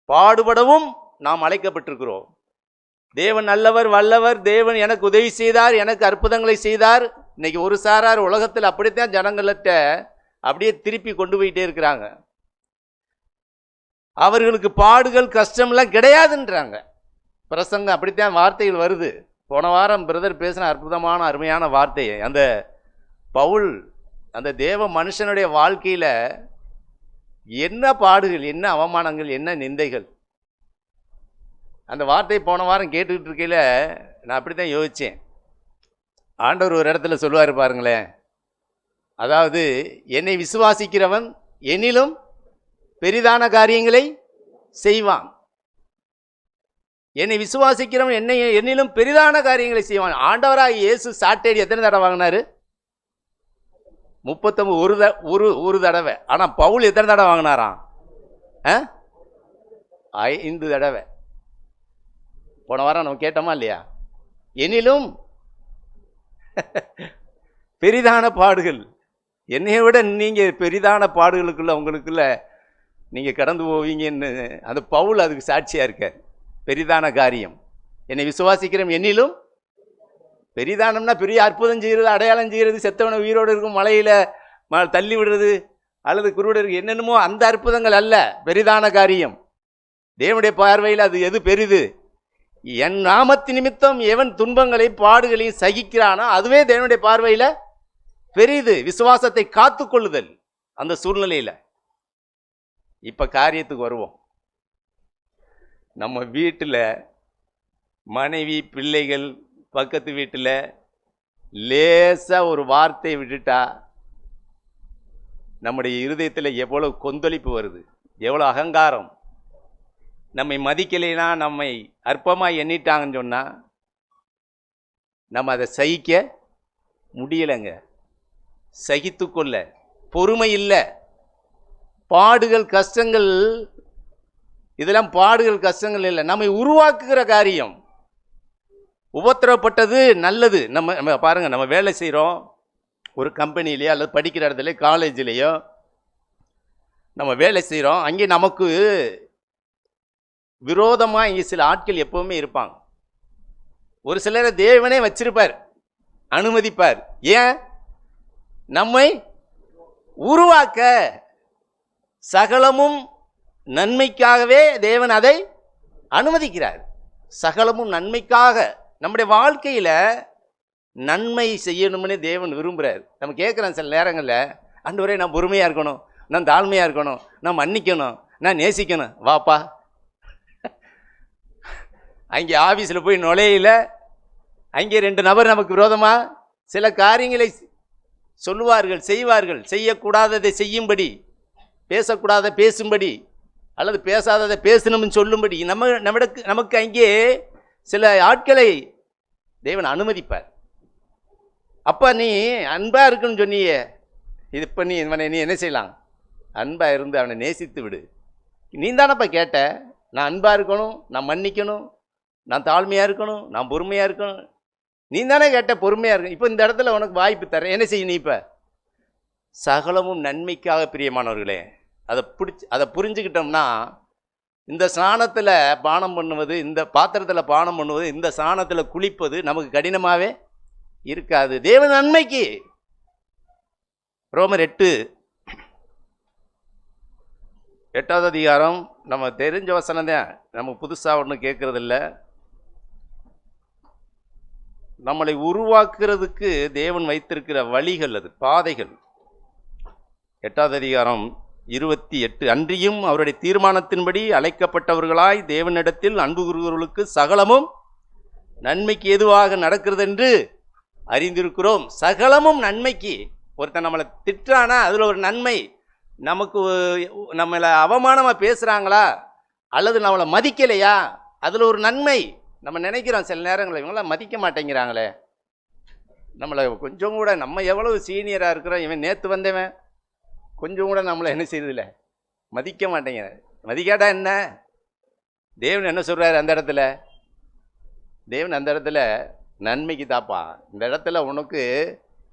D: பாடுபடவும் நாம் அழைக்கப்பட்டிருக்கிறோம். தேவன் நல்லவர், வல்லவர். தேவன் எனக்கு உதவி செய்தார், எனக்கு அற்புதங்களை செய்தார். இன்னைக்கு ஒரு சாரார் உலகத்தில் அப்படித்தான் ஜனங்கள்கிட்ட அப்படியே திருப்பி கொண்டு போயிட்டே இருக்கிறாங்க. அவர்களுக்கு பாடுகள், கஷ்டம்லாம் கிடையாதுன்றாங்க. பிரசங்கம் அப்படித்தான் வார்த்தைகள் வருது. போன வாரம் பிரதர் பேசின அற்புதமான அருமையான வார்த்தை, அந்த பவுல், அந்த தேவ மனுஷனுடைய வாழ்க்கையில் என்ன பாடுகள், என்ன அவமானங்கள், என்ன நிந்தைகள். அந்த வார்த்தை போன வாரம் கேட்டுக்கிட்டு இருக்கையில் நான் அப்படி தான் யோசித்தேன். ஆண்டவர் ஒரு இடத்துல சொல்லுவார் பாருங்களேன், அதாவது என்னை விசுவாசிக்கிறவன் என்னிலும் பெரிதான காரியங்களை செய்வான். என்னை விசுவாசிக்கிறவன் என்னிலும் பெரிதான காரியங்களை செய்வான். ஆண்டவராக இயேசு சாட்டேடி எத்தனை தடவை வாங்கினாரு? 39 ஒரு தடவை. ஆனால் பவுல் எத்தனை தடவை வாங்கினாராம்? 5 தடவை. போன வாரம் நம்ம கேட்டோமா இல்லையா? எனிலும் பெரிதான பாடுகள், என்னைய விட நீங்கள் பெரிதான பாடுகளுக்குள்ள உங்களுக்குள்ள நீங்கள் கடந்து போவீங்கன்னு அந்த பவுல் அதுக்கு சாட்சியாக இருக்கார். பெரிதான காரியம் என்னை விசுவாசிக்கிறோம், என்னிலும் பெரிதானம்னா பெரிய அற்புதம் செய்கிறது, அடையாளம் செய்கிறது, செத்தவனை உயிரோடு இருக்கும் மலையில் தள்ளி விடுறது, அல்லது குருடருக்கு என்னென்னமோ அந்த அற்புதங்கள் அல்ல பெரிதான காரியம். தேவனுடைய பார்வையில் அது எது பெரிது? என் நாமத்து நிமித்தம் எவன் துன்பங்களை பாடுகளையும் சகிக்கிறானோ அதுவே தேவனுடைய பார்வையில் பெரிது. விசுவாசத்தை காத்து கொள்ளுதல் அந்த சூழ்நிலையில். இப்போ காரியத்துக்கு வருவோம். நம்ம வீட்டில் மனைவி, பிள்ளைகள், பக்கத்து வீட்டில் லேசாக ஒரு வார்த்தையை விட்டுட்டா நம்முடைய இருதயத்தில் எவ்வளோ கொந்தளிப்பு வருது, எவ்வளோ அகங்காரம். நம்மை மதிக்கலைன்னா, நம்மை அற்பமாக எண்ணிட்டாங்கன்னு சொன்னால் நம்ம அதை சகிக்க முடியலைங்க. சகித்து கொள்ள பொறுமை இல்லை. பாடுகள், கஷ்டங்கள், இதெல்லாம் பாடுகள், கஷ்டங்கள் இல்லை, நம்மை உருவாக்குகிற காரியம். உபத்திரப்பட்டது நல்லது. நம்ம பாருங்கள், நம்ம வேலை செய்கிறோம் ஒரு கம்பெனிலேயோ அல்லது படிக்கிற இடத்துல, காலேஜ்லேயோ நம்ம வேலை செய்கிறோம். அங்கே நமக்கு விரோதமாக இங்கே சில ஆட்கள் எப்பவுமே இருப்பாங்க. ஒரு சிலரை தேவனே வச்சிருப்பார், அனுமதிப்பார். ஏன்? நம்மை உருவாக்க. சகலமும் நன்மைக்காகவே தேவன் அதை அனுமதிக்கிறார். சகலமும் நன்மைக்காக. நம்முடைய வாழ்க்கையில் நன்மை செய்யணும்னு தேவன் விரும்புகிறார். நம்ம கேட்குறோம் சில நேரங்களில், ஆண்டவரே நான் பொறுமையாக இருக்கணும், நான் தாழ்மையாக இருக்கணும், நான் மன்னிக்கணும், நான் நேசிக்கணும். வாப்பா, அங்கே ஆஃபீஸில் போய் நுழையில அங்கே 2 நபர் நமக்கு விரோதமாக சில காரியங்களை சொல்லுவார்கள், செய்வார்கள். செய்யக்கூடாததை செய்யும்படி, பேசக்கூடாத பேசும்படி, அல்லது பேசாததை பேசணும்னு சொல்லும்படி நமக்கு அங்கே சில ஆட்களை தேவன் அனுமதிப்பார். அப்போ நீ அன்பாக இருக்குன்னு சொன்னியே, இது இப்போ நீ என்ன செய்யலாம்? அன்பாக இருந்து அவனை நேசித்து விடு. நீ தானப்பா கேட்ட, நான் அன்பாக இருக்கணும், நான் மன்னிக்கணும், நான் தாழ்மையாக இருக்கணும், நான் பொறுமையாக இருக்கணும். நீ தானே கேட்ட பொறுமையாக இருக்கணும். இப்போ இந்த இடத்துல உனக்கு வாய்ப்பு தரேன், என்ன செய்ய நீ? இப்போ சகலமும் நன்மைக்காக பிரியமானவர்களே, அதை புரிஞ்சுக்கிட்டோம்னா, இந்த ஸ்நானத்தில் பானம் பண்ணுவது, இந்த பாத்திரத்தில் பானம் பண்ணுவது, இந்த ஸ்நானத்தில் குளிப்பது நமக்கு கடினமாகவே இருக்காது. தேவன் நன்மைக்கு. ரோமர் 8வது அதிகாரம், நம்ம தெரிஞ்ச வசனம் தான், நம்ம புதுசாக ஒன்றும் கேட்கறதில்ல. நம்மளை உருவாக்குறதுக்கு தேவன் வைத்திருக்கிற வழிகள், அது பாதைகள். 8வது அதிகாரம் 28. அன்றியும் அவருடைய தீர்மானத்தின்படி அழைக்கப்பட்டவர்களாய் தேவனிடத்தில் அன்பு கூறுகிறவர்களுக்கு சகலமும் நன்மைக்கு எதுவாக நடக்கிறது என்று அறிந்திருக்கிறோம். சகலமும் நன்மைக்கு. ஒருத்தன் நம்மளை திட்டுறானா அதில் ஒரு நன்மை. நமக்கு நம்மளை அவமானமாக பேசுகிறாங்களா அல்லது நம்மளை மதிக்கலையா, அதில் ஒரு நன்மை. நம்ம நினைக்கிறோம் சில நேரங்களில் இவங்களாம் மதிக்க மாட்டேங்கிறாங்களே, நம்மளை கொஞ்சம் கூட, நம்ம எவ்வளவு சீனியராக இருக்கிறோம், இவன் நேற்று வந்தவன், கொஞ்சம் கூட நம்மளை என்ன செய்யறதில்ல, மதிக்க மாட்டேங்கிற. மதிக்காட்டா என்ன? தேவன் என்ன சொல்கிறார் அந்த இடத்துல? தேவன் அந்த இடத்துல நன்மைக்கு தாப்பா. இந்த இடத்துல உனக்கு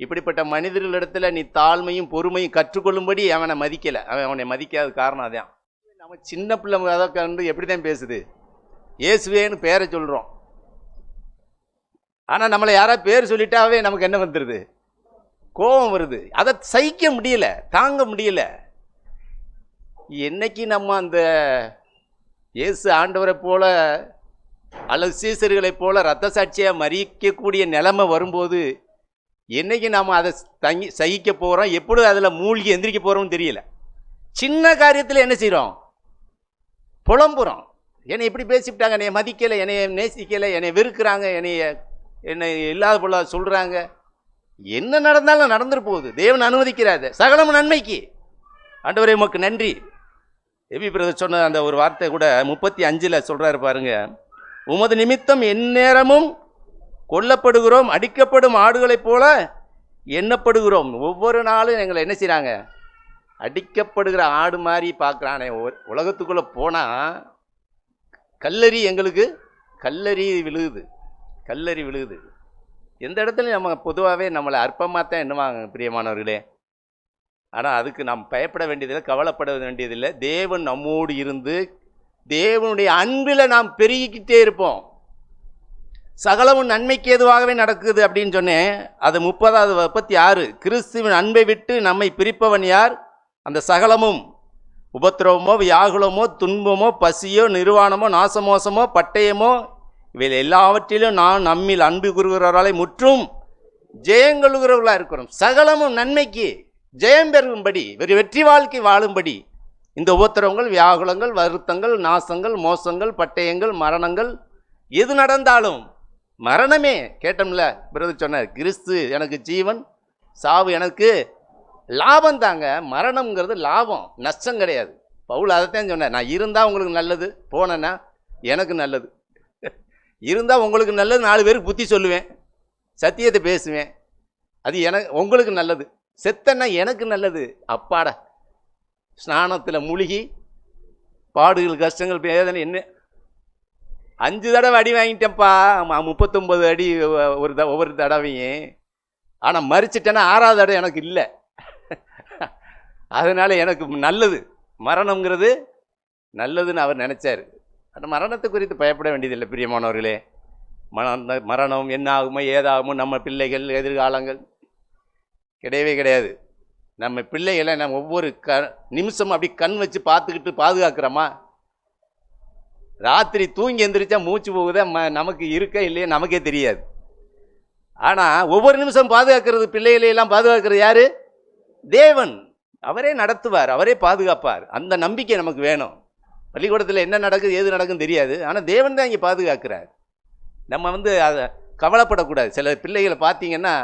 D: இப்படிப்பட்ட மனிதர்களிடத்துல நீ தாழ்மையும் பொறுமையும் கற்றுக்கொள்ளும்படி அவனை மதிக்கலை. அவனை மதிக்காத காரணம் அதான். நம்ம சின்ன பிள்ளை அதை கண்டு எப்படி தான் பேசுது, இயேசுவேன்னு பேரை சொல்கிறோம். ஆனால் நம்மளை யாராவது பேர் சொல்லிட்டாவே நமக்கு என்ன வந்துடுது? கோபம் வருது. அதை சகிக்க முடியல, தாங்க முடியல. என்னைக்கு நம்ம அந்த இயேசு ஆண்டவரை போல அல்லது சீசர்களைப் போல இரத்த சாட்சியாக மறிக்கக்கூடிய நிலைமை வரும்போது என்னைக்கு நாம் அதை சகிக்க போகிறோம், எப்பொழுது அதில் மூழ்கி எந்திரிக்க போகிறோம்னு தெரியல. சின்ன காரியத்தில் என்ன செய்கிறோம்? புலம்புறோம். என்னை இப்படி பேசிவிட்டாங்க, என்னை மதிக்கலை, என்னை நேசிக்கலை, என்னை வெறுக்கிறாங்க, என்னை இல்லாத போல சொல்கிறாங்க. என்ன நடந்தாலும் நடந்துட்டு போகுது. தேவன் அனுமதிக்கிறாரு. சகலம் நன்மைக்கு. ஆண்டவரே உமக்கு நன்றி. எபி பிரதர் சொன்ன அந்த ஒரு வார்த்தை கூட 35 சொல்கிறாரு பாருங்க. உமது நிமித்தம் எந்நேரமும் கொல்லப்படுகிறோம், அடிக்கப்படும் ஆடுகளைப் போல எண்ணப்படுகிறோம். ஒவ்வொரு நாளும் எங்களை என்ன செய்கிறாங்க? அடிக்கப்படுகிற ஆடு மாதிரி பார்க்குறானே. உலகத்துக்குள்ளே போனால் கல்லறி, எங்களுக்கு கல்லறி விழுகுது. எந்த இடத்துலையும் நம்ம பொதுவாகவே நம்மளை அற்பமாக தான் எண்ணுவாங்க பிரியமானவர்களே. ஆனால் அதுக்கு நாம் பயப்பட வேண்டியதில்லை, கவலைப்பட வேண்டியதில்லை. தேவன் நம்மோடு இருந்து தேவனுடைய அன்பில் நாம் பெருகிக்கிட்டே இருப்போம். சகலமும் நன்மைக்கு ஏதுவாகவே நடக்குது அப்படின்னு சொன்னேன். அது 30:36. கிறிஸ்துவின் அன்பை விட்டு நம்மை பிரிப்பவன் யார்? அந்த சகலமும் உபத்திரவமோ, வியாகுலமோ, துன்பமோ, பசியோ, நிர்வாணமோ, நாசமோசமோ, பட்டயமோ, இவையில் எல்லாவற்றிலும் நான் நம்மில் அன்பு கூறுகிறவர்களை முற்றும் ஜெயங்கொள்கிறவர்களாக இருக்கிறோம். சகலமும் நன்மைக்கு ஜெயம் பெறும்படி, வெற்றி வாழ்க்கை வாழும்படி இந்த உபத்திரவங்கள், வியாகுலங்கள், வருத்தங்கள், நாசங்கள், மோசங்கள், பட்டயங்கள், மரணங்கள் எது நடந்தாலும், மரணமே கேட்டோம்ல, பிரதர் சொன்னார், கிறிஸ்து எனக்கு ஜீவன், சாவு எனக்கு லாபம் தாங்க. மரணம்ங்கிறது லாபம், நஷ்டம் கிடையாது. பவுல் அதைத்தான் சொன்னார். நான் இருந்தால் உங்களுக்கு நல்லது, போனேன்னா எனக்கு நல்லது. இருந்தால் உங்களுக்கு நல்லது, 4 பேருக்கு புத்தி சொல்லுவேன், சத்தியத்தை பேசுவேன், அது உங்களுக்கு நல்லது. செத்தன்னா எனக்கு நல்லது. அப்பாடா, ஸ்நானத்தில் மூழ்கி பாடுகள், கஷ்டங்கள், வேதனை, என்ன 5 தடவை அடி வாங்கிட்டேன்ப்பா, 39 அடி ஒவ்வொரு தடவையும். ஆனால் மறிச்சிட்டேன்னா 6வது தடவை எனக்கு இல்லை. அதனால் எனக்கு நல்லது, மரணங்கிறது நல்லதுன்னு அவர் நினச்சார். அந்த மரணத்தை குறித்து பயப்பட வேண்டியதில்லை பிரியமானவர்களே. மரணம் என்ன ஆகுமோ ஏதாகுமோ, நம்ம பிள்ளைகள் எதிர்காலங்கள் கிடையவே கிடையாது. நம்ம பிள்ளைகளை நம்ம ஒவ்வொரு நிமிஷம் அப்படி கண் வச்சு பார்த்துக்கிட்டு பாதுகாக்கிறோமா? ராத்திரி தூங்கி எந்திரிச்சா மூச்சு போகுதா, நமக்கு இருக்க இல்லையே நமக்கே தெரியாது. ஆனால் ஒவ்வொரு நிமிஷம் பாதுகாக்கிறது, பிள்ளைகளையெல்லாம் பாதுகாக்கிறது யார்? தேவன். அவரே நடத்துவார், அவரே பாதுகாப்பார். அந்த நம்பிக்கை நமக்கு வேணும். பள்ளிக்கூடத்தில் என்ன நடக்குது, ஏது நடக்குன்னு தெரியாது, ஆனால் தேவன் தான் இங்கே பாதுகாக்கிறார். நம்ம அதை கவலைப்படக்கூடாது. சில பிள்ளைகளை பார்த்தீங்கன்னா,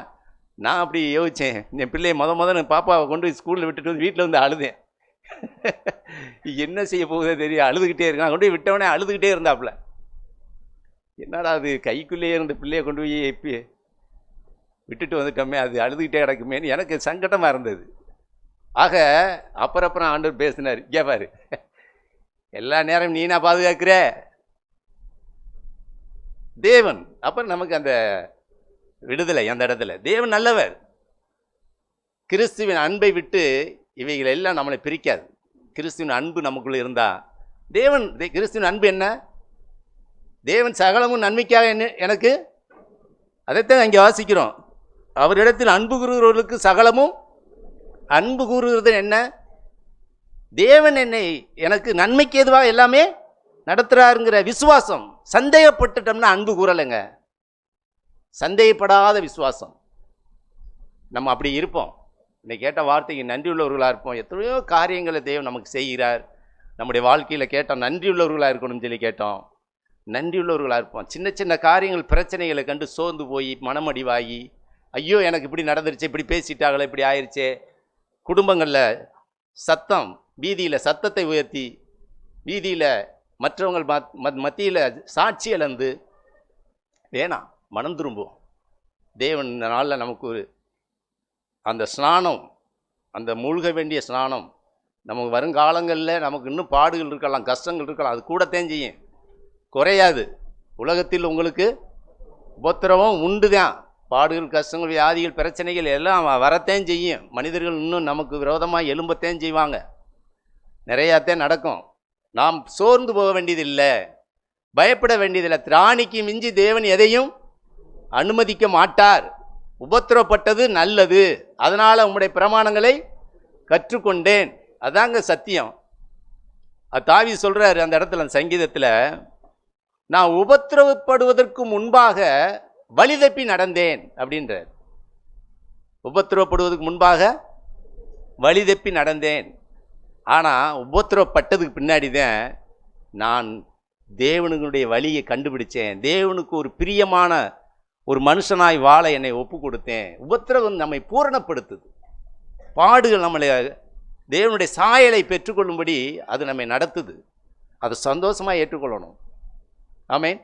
D: நான் அப்படி யோசித்தேன். என் பிள்ளையை முதல்ல பாப்பாவை கொண்டு ஸ்கூலில் விட்டுட்டு வந்து வீட்டில் வந்து அழுதேன். என்ன செய்ய போகுதோ தெரியும், அழுதுகிட்டே இருக்கான். கொண்டு போய் விட்டவனே அழுதுகிட்டே இருந்தாப்புல. என்னடா அது, கைக்குள்ளேயே இருந்த பிள்ளையை கொண்டு போய் விட்டுட்டு வந்துட்டோமே, அது அழுதுகிட்டே கிடக்குமேன்னு எனக்கு சங்கடமாக இருந்தது. ஆக அப்புறம் ஆண்டவர் பேசினார், இங்கே பாரு, எல்லா நேரம் நீனா பாதுகாக்கிற தேவன். அப்புறம் நமக்கு அந்த விடுதலை. அந்த இடத்துல தேவன் நல்லவர். கிறிஸ்துவின் அன்பை விட்டு இவைகள் எல்லாம் நம்மளை பிரிக்காது. கிறிஸ்துவின் அன்பு நமக்குள்ள இருந்தா கிறிஸ்துவின் அன்பு என்ன? தேவன் சகலமும் நன்மைக்காக என்ன எனக்கு, அதைத்தான் இங்கே வாசிக்கிறோம். அவரிடத்தில் அன்பு கூறுகிறவர்களுக்கு சகலமும். அன்பு கூறுகிறது என்ன? தேவன் என்னை எனக்கு நன்மைக்கு எதுவாக எல்லாமே நடத்துறாருங்கிற விசுவாசம். சந்தேகப்பட்டுட்டோம்னா அன்பு கூறலைங்க. சந்தேகப்படாத விசுவாசம். நம்ம அப்படி இருப்போம். இன்னைக்கு கேட்ட வார்த்தைக்கு நன்றி உள்ளவர்களாக இருப்போம். எத்தனையோ காரியங்களை தேவன் நமக்கு செய்கிறார். நம்முடைய வாழ்க்கையில் கேட்டோம், நன்றி உள்ளவர்களாக இருக்கணும்னு சொல்லி கேட்டோம். நன்றி உள்ளவர்களாக இருப்போம். சின்ன சின்ன காரியங்கள், பிரச்சனைகளை கண்டு சோர்ந்து போய் மனமடிவாகி, ஐயோ எனக்கு இப்படி நடந்துருச்சு, இப்படி பேசிட்டாங்களே, இப்படி ஆயிடுச்சே. குடும்பங்களில் சத்தம், வீதியில் சத்தத்தை உயர்த்தி, வீதியில் மற்றவங்கள் மத்தியில் சாட்சி இழந்து வேணாம், மனம் திரும்புவோம். தேவன் இந்த நாளில் நமக்கு ஒரு அந்த ஸ்நானம், அந்த மூழ்க வேண்டிய ஸ்நானம், நமக்கு வருங்காலங்களில் நமக்கு இன்னும் பாடுகள் இருக்கலாம், கஷ்டங்கள் இருக்கலாம், அது கூடத்தான் செய்யும், குறையாது. உலகத்தில் உங்களுக்கு உபத்திரவம் உண்டு தான். பாடுகள், கஷ்டங்கள், வியாதிகள், பிரச்சனைகள் எல்லாம் வரத்தான் செய்யும். மனிதர்கள் இன்னும் நமக்கு விரோதமாக எழும்பத்தான் செய்வாங்க. நிறையாத்தான் நடக்கும். நாம் சோர்ந்து போக வேண்டியதில்லை, பயப்பட வேண்டியதில்லை. திராணிக்கு மிஞ்சி தேவன் எதையும் அனுமதிக்க மாட்டார். உபத்திரப்பட்டது நல்லது, அதனால் உம்முடைய பிரமாணங்களை கற்றுக்கொண்டேன். அதாங்க சத்தியம். தாவீது சொல்கிறாரு அந்த இடத்துல, அந்த சங்கீதத்தில், நான் உபத்திரவப்படுவதற்கு முன்பாக வழி தப்பி நடந்தேன் அப்படின்றார். உபத்திரவப்படுவதற்கு முன்பாக வழி தப்பி நடந்தேன். ஆனால் உபத்திரவப்பட்டதுக்கு பின்னாடி தான் நான் தேவனுடைய வழியை கண்டுபிடிச்சேன். தேவனுக்கு ஒரு பிரியமான ஒரு மனுஷனாய் வாழ என்னை ஒப்பு கொடுத்தேன். உபத்திரவம் நம்மை பூரணப்படுத்துது. பாடுகள் நம்மளை தேவனுடைய சாயலை பெற்றுக்கொள்ளும்படி அது நம்மை நடத்துது. அதை சந்தோஷமாக ஏற்றுக்கொள்ளணும். ஆமென்.